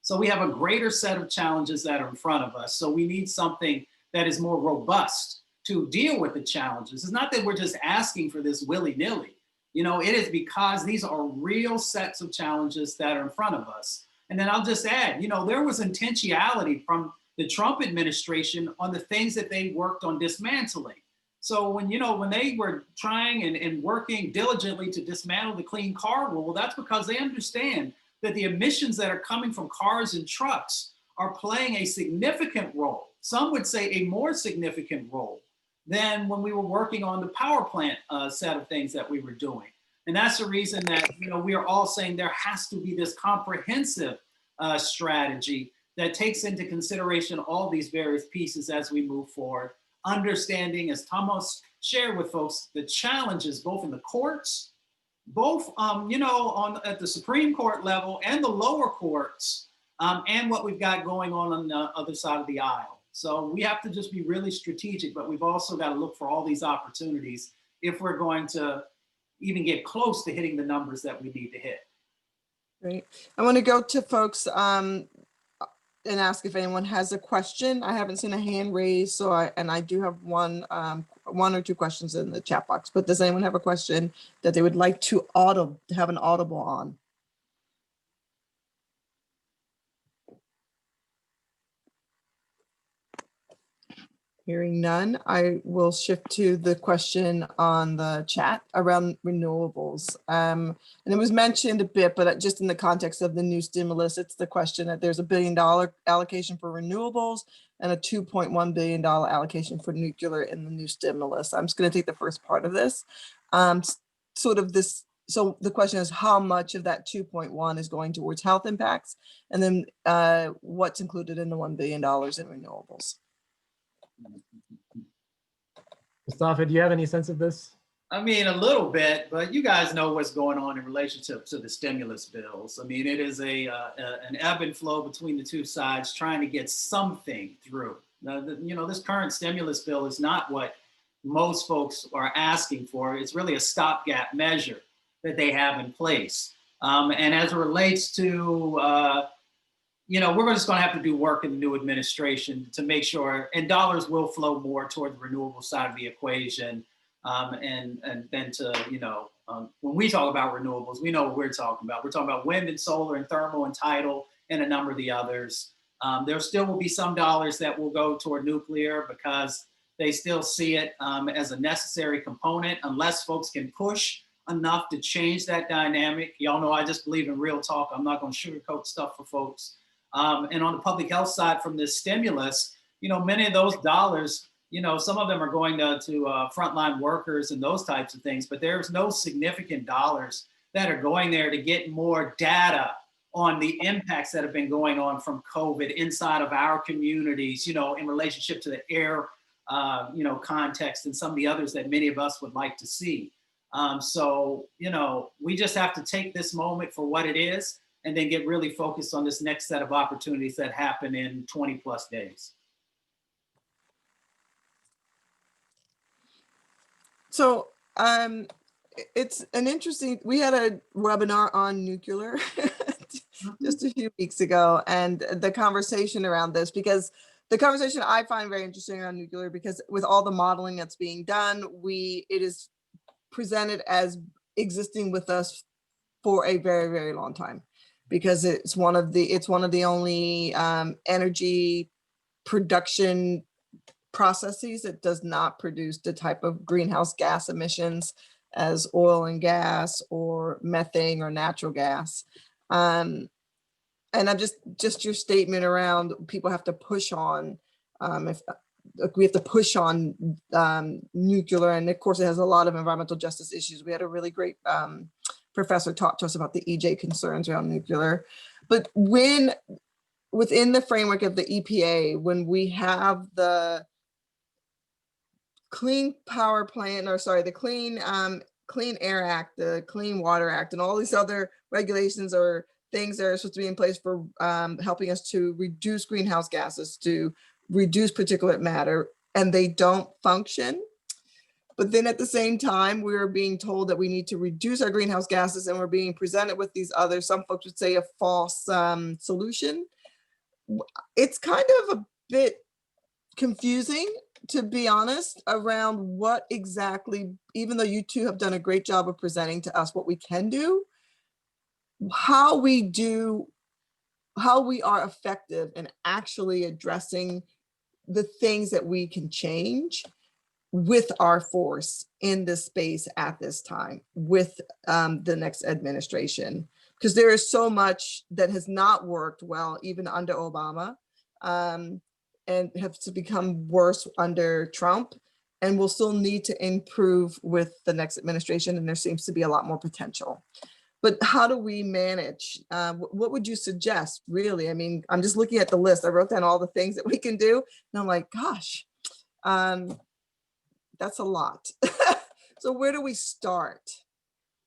So we have a greater set of challenges that are in front of us. So we need something that is more robust to deal with the challenges. It's not that we're just asking for this willy-nilly. You know, it is because these are real sets of challenges that are in front of us. And then I'll just add, you know, there was intentionality from the Trump administration on the things that they worked on dismantling. So when, you know, when they were trying and working diligently to dismantle the clean car rule, that's because they understand that the emissions that are coming from cars and trucks are playing a significant role. Some would say a more significant role than when we were working on the power plant set of things that we were doing. And that's the reason that, you know, we are all saying there has to be this comprehensive strategy that takes into consideration all these various pieces as we move forward, understanding, as Thomas shared with folks, the challenges both in the courts, both you know, at the Supreme Court level and the lower courts, and what we've got going on the other side of the aisle. So we have to just be really strategic, but we've also got to look for all these opportunities if we're going to even get close to hitting the numbers that we need to hit. Great. I want to go to folks and ask if anyone has a question. I haven't seen a hand raised, so I do have one or two questions in the chat box, but does anyone have a question that they would like to have an audible on? Hearing none, I will shift to the question on the chat around renewables. And it was mentioned a bit, but just in the context of the new stimulus, it's the question that there's $1 billion allocation for renewables and a $2.1 billion allocation for nuclear in the new stimulus. I'm just going to take the first part of this. So the question is, how much of that 2.1 is going towards health impacts? And then what's included in the $1 billion in renewables? Mustafa, do you have any sense of this? I mean, a little bit, but you guys know what's going on in relationship to the stimulus bills. I mean, it is an ebb and flow between the two sides trying to get something through. Now, you know, this current stimulus bill is not what most folks are asking for. It's really a stopgap measure that they have in place. And as it relates to you know, we're just going to have to do work in the new administration to make sure, and dollars will flow more toward the renewable side of the equation. And then to, you know, when we talk about renewables, we know what we're talking about. We're talking about wind and solar and thermal and tidal and a number of the others. There still will be some dollars that will go toward nuclear because they still see it as a necessary component unless folks can push enough to change that dynamic. Y'all know I just believe in real talk. I'm not going to sugarcoat stuff for folks. And on the public health side from this stimulus, you know, many of those dollars, you know, some of them are going to frontline workers and those types of things, but there's no significant dollars that are going there to get more data on the impacts that have been going on from COVID inside of our communities, you know, in relationship to the air, you know, context and some of the others that many of us would like to see. So, you know, we just have to take this moment for what it is and then get really focused on this next set of opportunities that happen in 20+ days. So it's an interesting, we had a webinar on nuclear just a few weeks ago, and the conversation around this, because the conversation I find very interesting around nuclear, because with all the modeling that's being done, it is presented as existing with us for a very, very long time, because it's one of the only energy production processes that does not produce the type of greenhouse gas emissions as oil and gas or methane or natural gas. And I'm just your statement around people have to push on, if we have to push on nuclear, and of course it has a lot of environmental justice issues. We had a really great professor talk to us about the EJ concerns around nuclear. But within the framework of the EPA, when we have the Clean Power Plant, or sorry, the Clean Air Act, the Clean Water Act, and all these other regulations or things that are supposed to be in place for helping us to reduce greenhouse gases, to reduce particulate matter, and they don't function. But then at the same time, we're being told that we need to reduce our greenhouse gases, and we're being presented with these other, some folks would say, a false solution. It's kind of a bit confusing, to be honest, around what exactly, even though you two have done a great job of presenting to us what we can do, how we are effective in actually addressing the things that we can change with our force in this space at this time with the next administration. Because there is so much that has not worked well, even under Obama, and have to become worse under Trump, and will still need to improve with the next administration. And there seems to be a lot more potential. But how do we manage? What would you suggest, really? I mean, I'm just looking at the list. I wrote down all the things that we can do, and I'm like, gosh, that's a lot. So where do we start?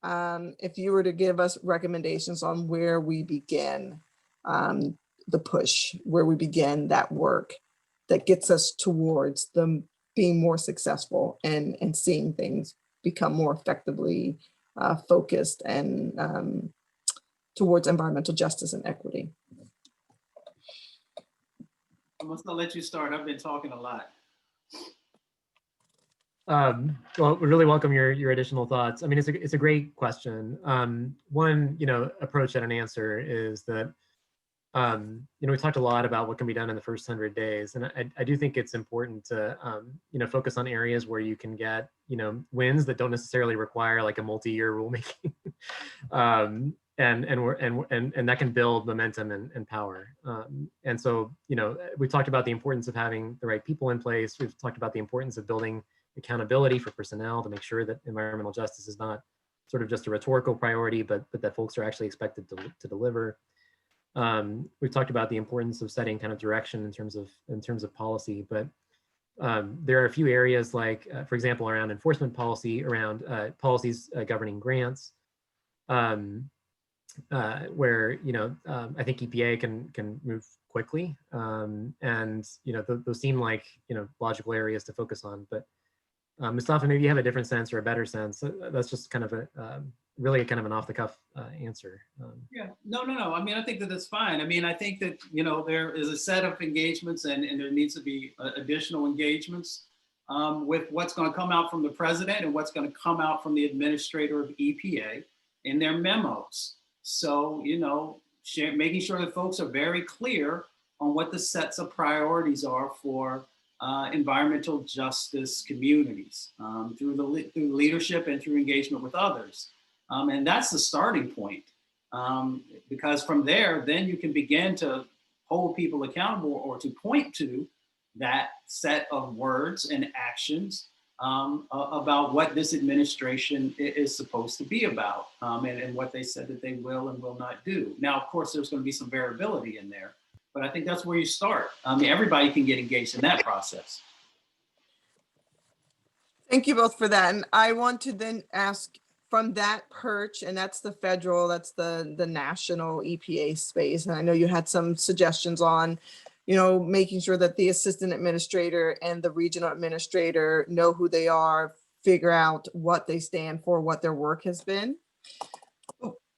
If you were to give us recommendations on where we begin the push, where we begin that work that gets us towards them being more successful and seeing things become more effectively focused and towards environmental justice and equity. I'm gonna let you start. I've been talking a lot. Well, we really welcome your additional thoughts. I mean, it's a great question. One, approach and an answer is that, we talked a lot about what can be done in the first 100 days. And I do think it's important to, focus on areas where you can get, wins that don't necessarily require like a multi-year rulemaking. And that can build momentum and power. And so, we talked about the importance of having the right people in place. We've talked about the importance of building accountability for personnel to make sure that environmental justice is not sort of just a rhetorical priority, but that folks are actually expected to deliver. We've talked about the importance of setting kind of direction in terms of policy, but there are a few areas like, for example, around enforcement policy, around policies governing grants, where I think EPA can move quickly, and those seem like logical areas to focus on. But Mustafa, maybe you have a different sense or a better sense. That's just kind of really kind of an off-the-cuff answer. Yeah, no. I mean, I think that that's fine. I mean, I think that there is a set of engagements, and there needs to be additional engagements with what's going to come out from the president and what's going to come out from the administrator of EPA in their memos. So making sure that folks are very clear on what the sets of priorities are for environmental justice communities through leadership and through engagement with others. And that's the starting point, because from there, then you can begin to hold people accountable or to point to that set of words and actions about what this administration is supposed to be about, and what they said that they will and will not do. Now, of course, there's going to be some variability in there, but I think that's where you start. I mean, everybody can get engaged in that process. Thank you both for that. And I want to then ask, from that perch, and that's the federal, that's the national EPA space. And I know you had some suggestions on, making sure that the assistant administrator and the regional administrator know who they are, figure out what they stand for, what their work has been.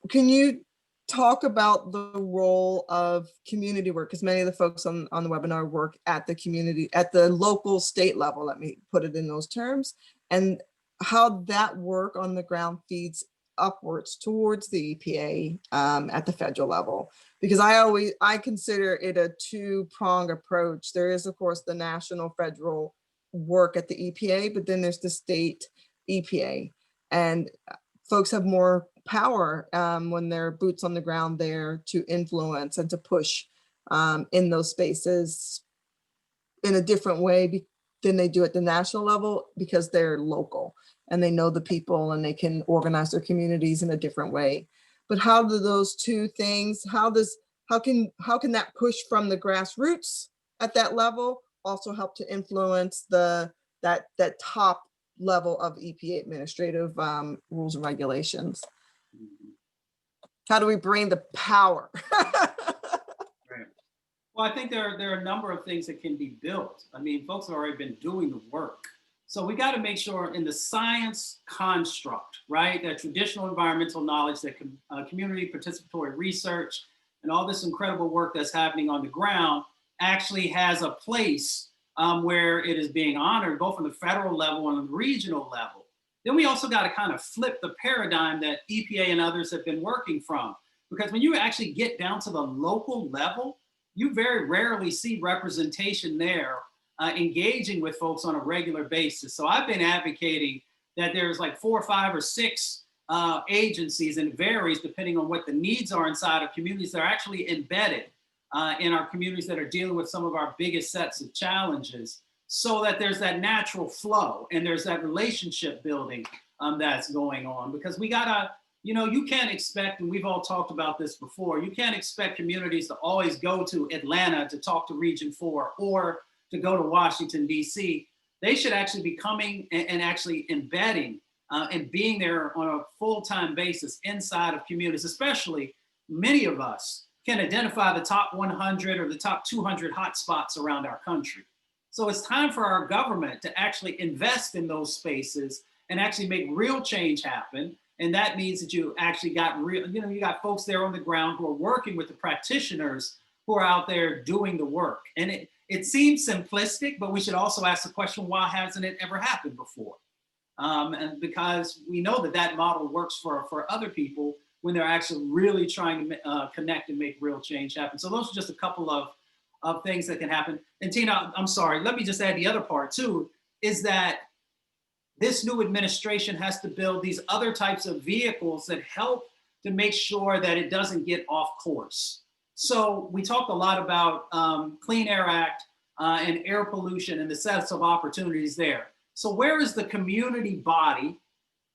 Can you talk about the role of community work, because many of the folks on the webinar work at the community, at the local state level, let me put it in those terms, and how that work on the ground feeds upwards towards the EPA at the federal level. Because I consider it a two-pronged approach. There is, of course, the national federal work at the EPA, but then there's the state EPA. And folks have more power when they're boots on the ground there to influence and to push in those spaces in a different way than they do at the national level, because they're local and they know the people and they can organize their communities in a different way. But how do those two things, how can that push from the grassroots at that level also help to influence that top level of EPA administrative rules and regulations? How do we bring the power? Right. Well, I think there are a number of things that can be built. I mean, folks have already been doing the work. So we got to make sure in the science construct, right, that traditional environmental knowledge, that community participatory research, and all this incredible work that's happening on the ground actually has a place where it is being honored, both on the federal level and on the regional level. Then we also got to kind of flip the paradigm that EPA and others have been working from. Because when you actually get down to the local level, you very rarely see representation there engaging with folks on a regular basis. So I've been advocating that there's like 4 or 5 or 6 agencies, and it varies depending on what the needs are inside of communities that are actually embedded in our communities that are dealing with some of our biggest sets of challenges, so that there's that natural flow and there's that relationship building that's going on. Because we gotta, you can't expect, and we've all talked about this before, you can't expect communities to always go to Atlanta to talk to Region 4 or to go to Washington, D.C. They should actually be coming and actually embedding and being there on a full-time basis inside of communities. Especially many of us can identify the top 100 or the top 200 hotspots around our country. So it's time for our government to actually invest in those spaces and actually make real change happen. And that means that you actually got real, you got folks there on the ground who are working with the practitioners who are out there doing the work. And it seems simplistic, but we should also ask the question, why hasn't it ever happened before? And because we know that model works for other people when they're actually really trying to connect and make real change happen. So those are just a couple of things that can happen. And Tina, I'm sorry, let me just add the other part too, is that this new administration has to build these other types of vehicles that help to make sure that it doesn't get off course. So we talked a lot about Clean Air Act and air pollution and the sets of opportunities there. So where is the community body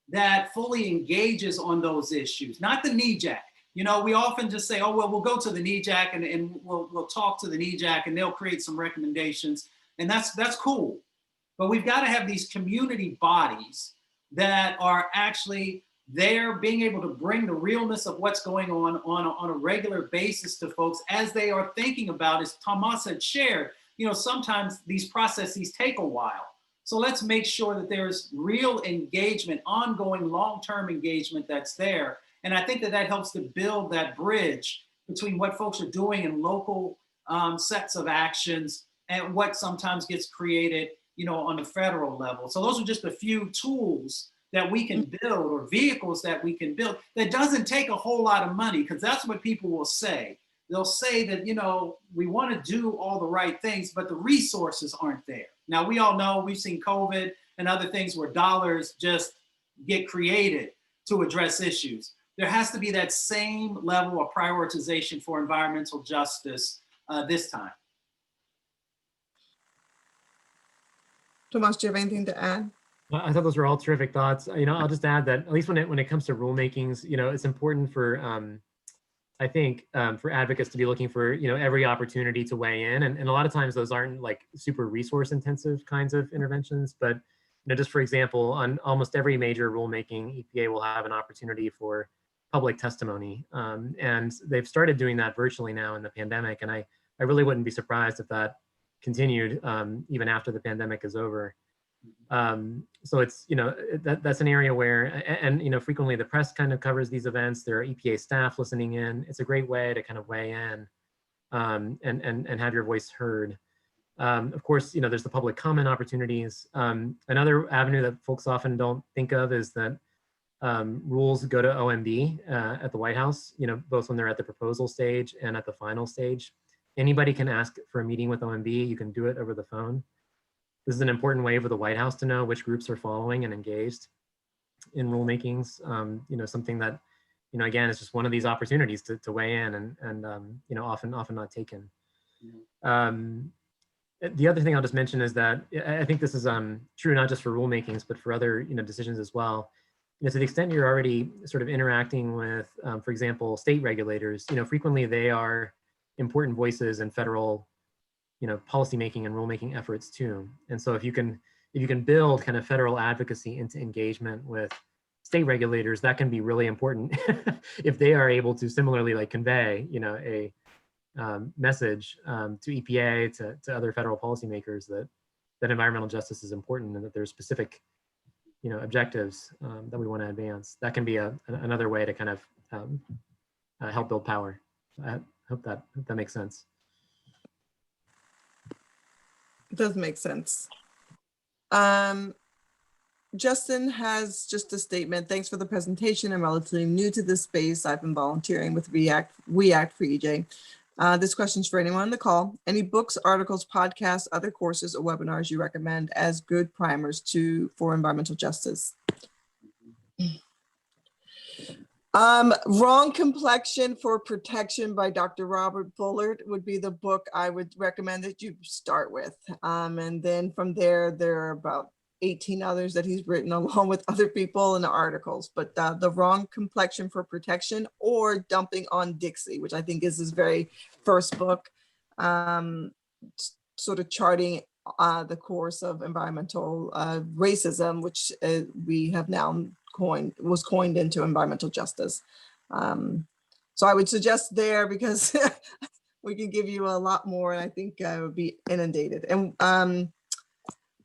that fully engages on those issues? Not the NEJAC. We often just say, oh, well, we'll go to the NEJAC and we'll talk to the NEJAC and they'll create some recommendations. And that's cool. But we've got to have these community bodies that are actually there, being able to bring the realness of what's going on a regular basis to folks as they are thinking about, as Tomas had shared, sometimes these processes take a while. So let's make sure that there's real engagement, ongoing long-term engagement that's there. And I think that helps to build that bridge between what folks are doing in local sets of actions and what sometimes gets created, on the federal level. So those are just a few tools that we can build, or vehicles that we can build, that doesn't take a whole lot of money, because that's what people will say. They'll say that, we want to do all the right things, but the resources aren't there. Now, we all know, we've seen COVID and other things where dollars just get created to address issues. There has to be that same level of prioritization for environmental justice this time. Tomas, do you have anything to add? I thought those were all terrific thoughts. I'll just add that at least when it comes to rulemakings, it's important for I think for advocates to be looking for every opportunity to weigh in, and a lot of times those aren't like super resource intensive kinds of interventions, but just for example, on almost every major rulemaking, EPA will have an opportunity for public testimony, and they've started doing that virtually now in the pandemic, and I really wouldn't be surprised if that continued even after the pandemic is over. So it's, that's an area where, and frequently the press kind of covers these events. There are EPA staff listening in. It's a great way to kind of weigh in and have your voice heard. Of course, there's the public comment opportunities. Another avenue that folks often don't think of is that rules go to OMB at the White House, both when they're at the proposal stage and at the final stage. Anybody can ask for a meeting with OMB. You can do it over the phone. This is an important way for the White House to know which groups are following and engaged in rulemakings. Something that, again, is just one of these opportunities to weigh in and often not taken. The other thing I'll just mention is that I think this is true not just for rulemakings, but for other decisions as well. To the extent you're already sort of interacting with, for example, state regulators, frequently they are important voices in federal policymaking and rulemaking efforts too. And so if you can build kind of federal advocacy into engagement with state regulators, that can be really important if they are able to similarly convey, a message to EPA, to other federal policymakers that environmental justice is important and that there's specific, objectives that we want to advance. That can be another way to kind of help build power. I hope that makes sense. It does make sense. Justin has just a statement. Thanks for the presentation. I'm relatively new to this space. I've been volunteering with We Act for EJ. This question's for anyone on the call. Any books, articles, podcasts, other courses, or webinars you recommend as good primers for environmental justice? Wrong Complexion for Protection by Dr. Robert Bullard would be the book I would recommend that you start with. And then from there are about 18 others that he's written along with other people in the articles. But The Wrong Complexion for Protection or Dumping on Dixie, which I think is his very first book, sort of charting the course of environmental racism, which we have now was coined into environmental justice. So I would suggest there because we can give you a lot more, and I think I would be inundated. And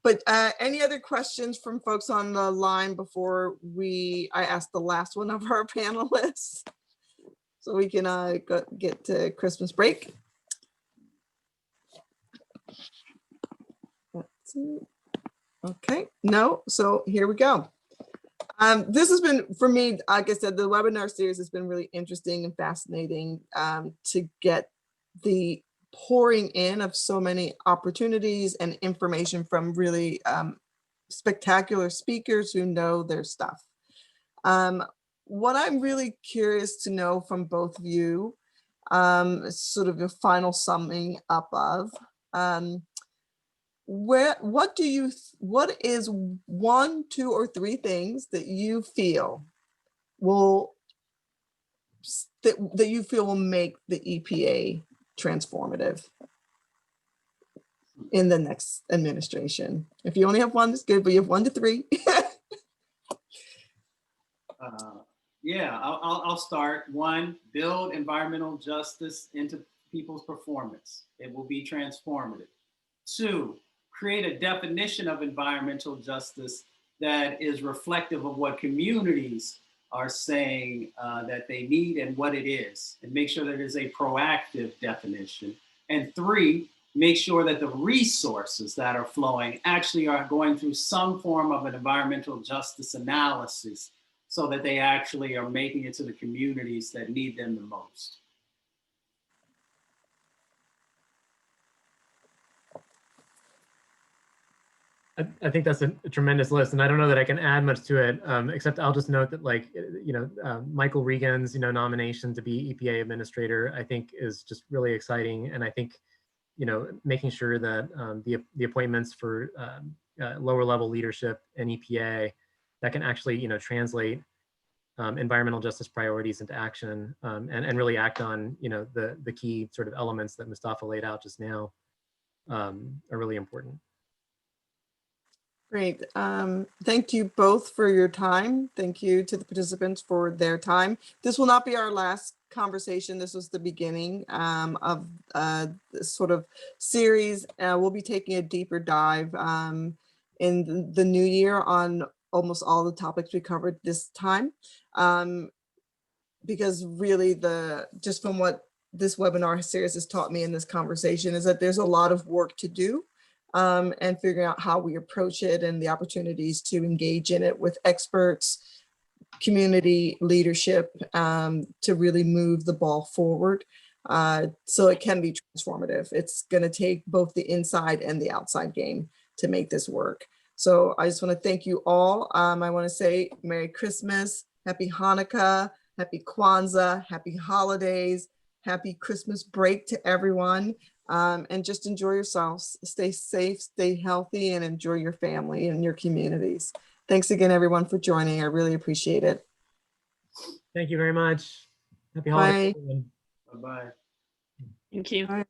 but any other questions from folks on the line before I ask the last one of our panelists, so we can get to Christmas break. Let's see. Okay, no, so here we go. This has been, for me, like I said, the webinar series has been really interesting and fascinating to get the pouring in of so many opportunities and information from really spectacular speakers who know their stuff. What I'm really curious to know from both of you, sort of a final summing up of, what is 1, 2, or 3 things that you feel will make the EPA transformative in the next administration? If you only have one, that's good, but you have 1 to 3. Yeah, I'll start. 1, build environmental justice into people's performance. It will be transformative. 2, create a definition of environmental justice that is reflective of what communities are saying that they need and what it is, and make sure that it is a proactive definition. And 3, make sure that the resources that are flowing actually are going through some form of an environmental justice analysis so that they actually are making it to the communities that need them the most. I think that's a tremendous list, and I don't know that I can add much to it, except I'll just note that, Michael Regan's, nomination to be EPA administrator, I think is just really exciting, and I think, making sure that the appointments for lower level leadership in EPA that can actually, translate environmental justice priorities into action, and really act on, the key sort of elements that Mustafa laid out just now, are really important. Great. Thank you both for your time. Thank you to the participants for their time. This will not be our last conversation. This was the beginning of this sort of series. We'll be taking a deeper dive in the new year on almost all the topics we covered this time. Because really just from what this webinar series has taught me in this conversation is that there's a lot of work to do, and figuring out how we approach it and the opportunities to engage in it with experts, community leadership, to really move the ball forward. So it can be transformative. It's going to take both the inside and the outside game to make this work. So I just want to thank you all. I want to say Merry Christmas, Happy Hanukkah, Happy Kwanzaa, Happy Holidays, Happy Christmas break to everyone. And just enjoy yourselves. Stay safe, stay healthy, and enjoy your family and your communities. Thanks again, everyone, for joining. I really appreciate it. Thank you very much. Happy holidays, Bye. everyone. Bye-bye. Thank you. Bye.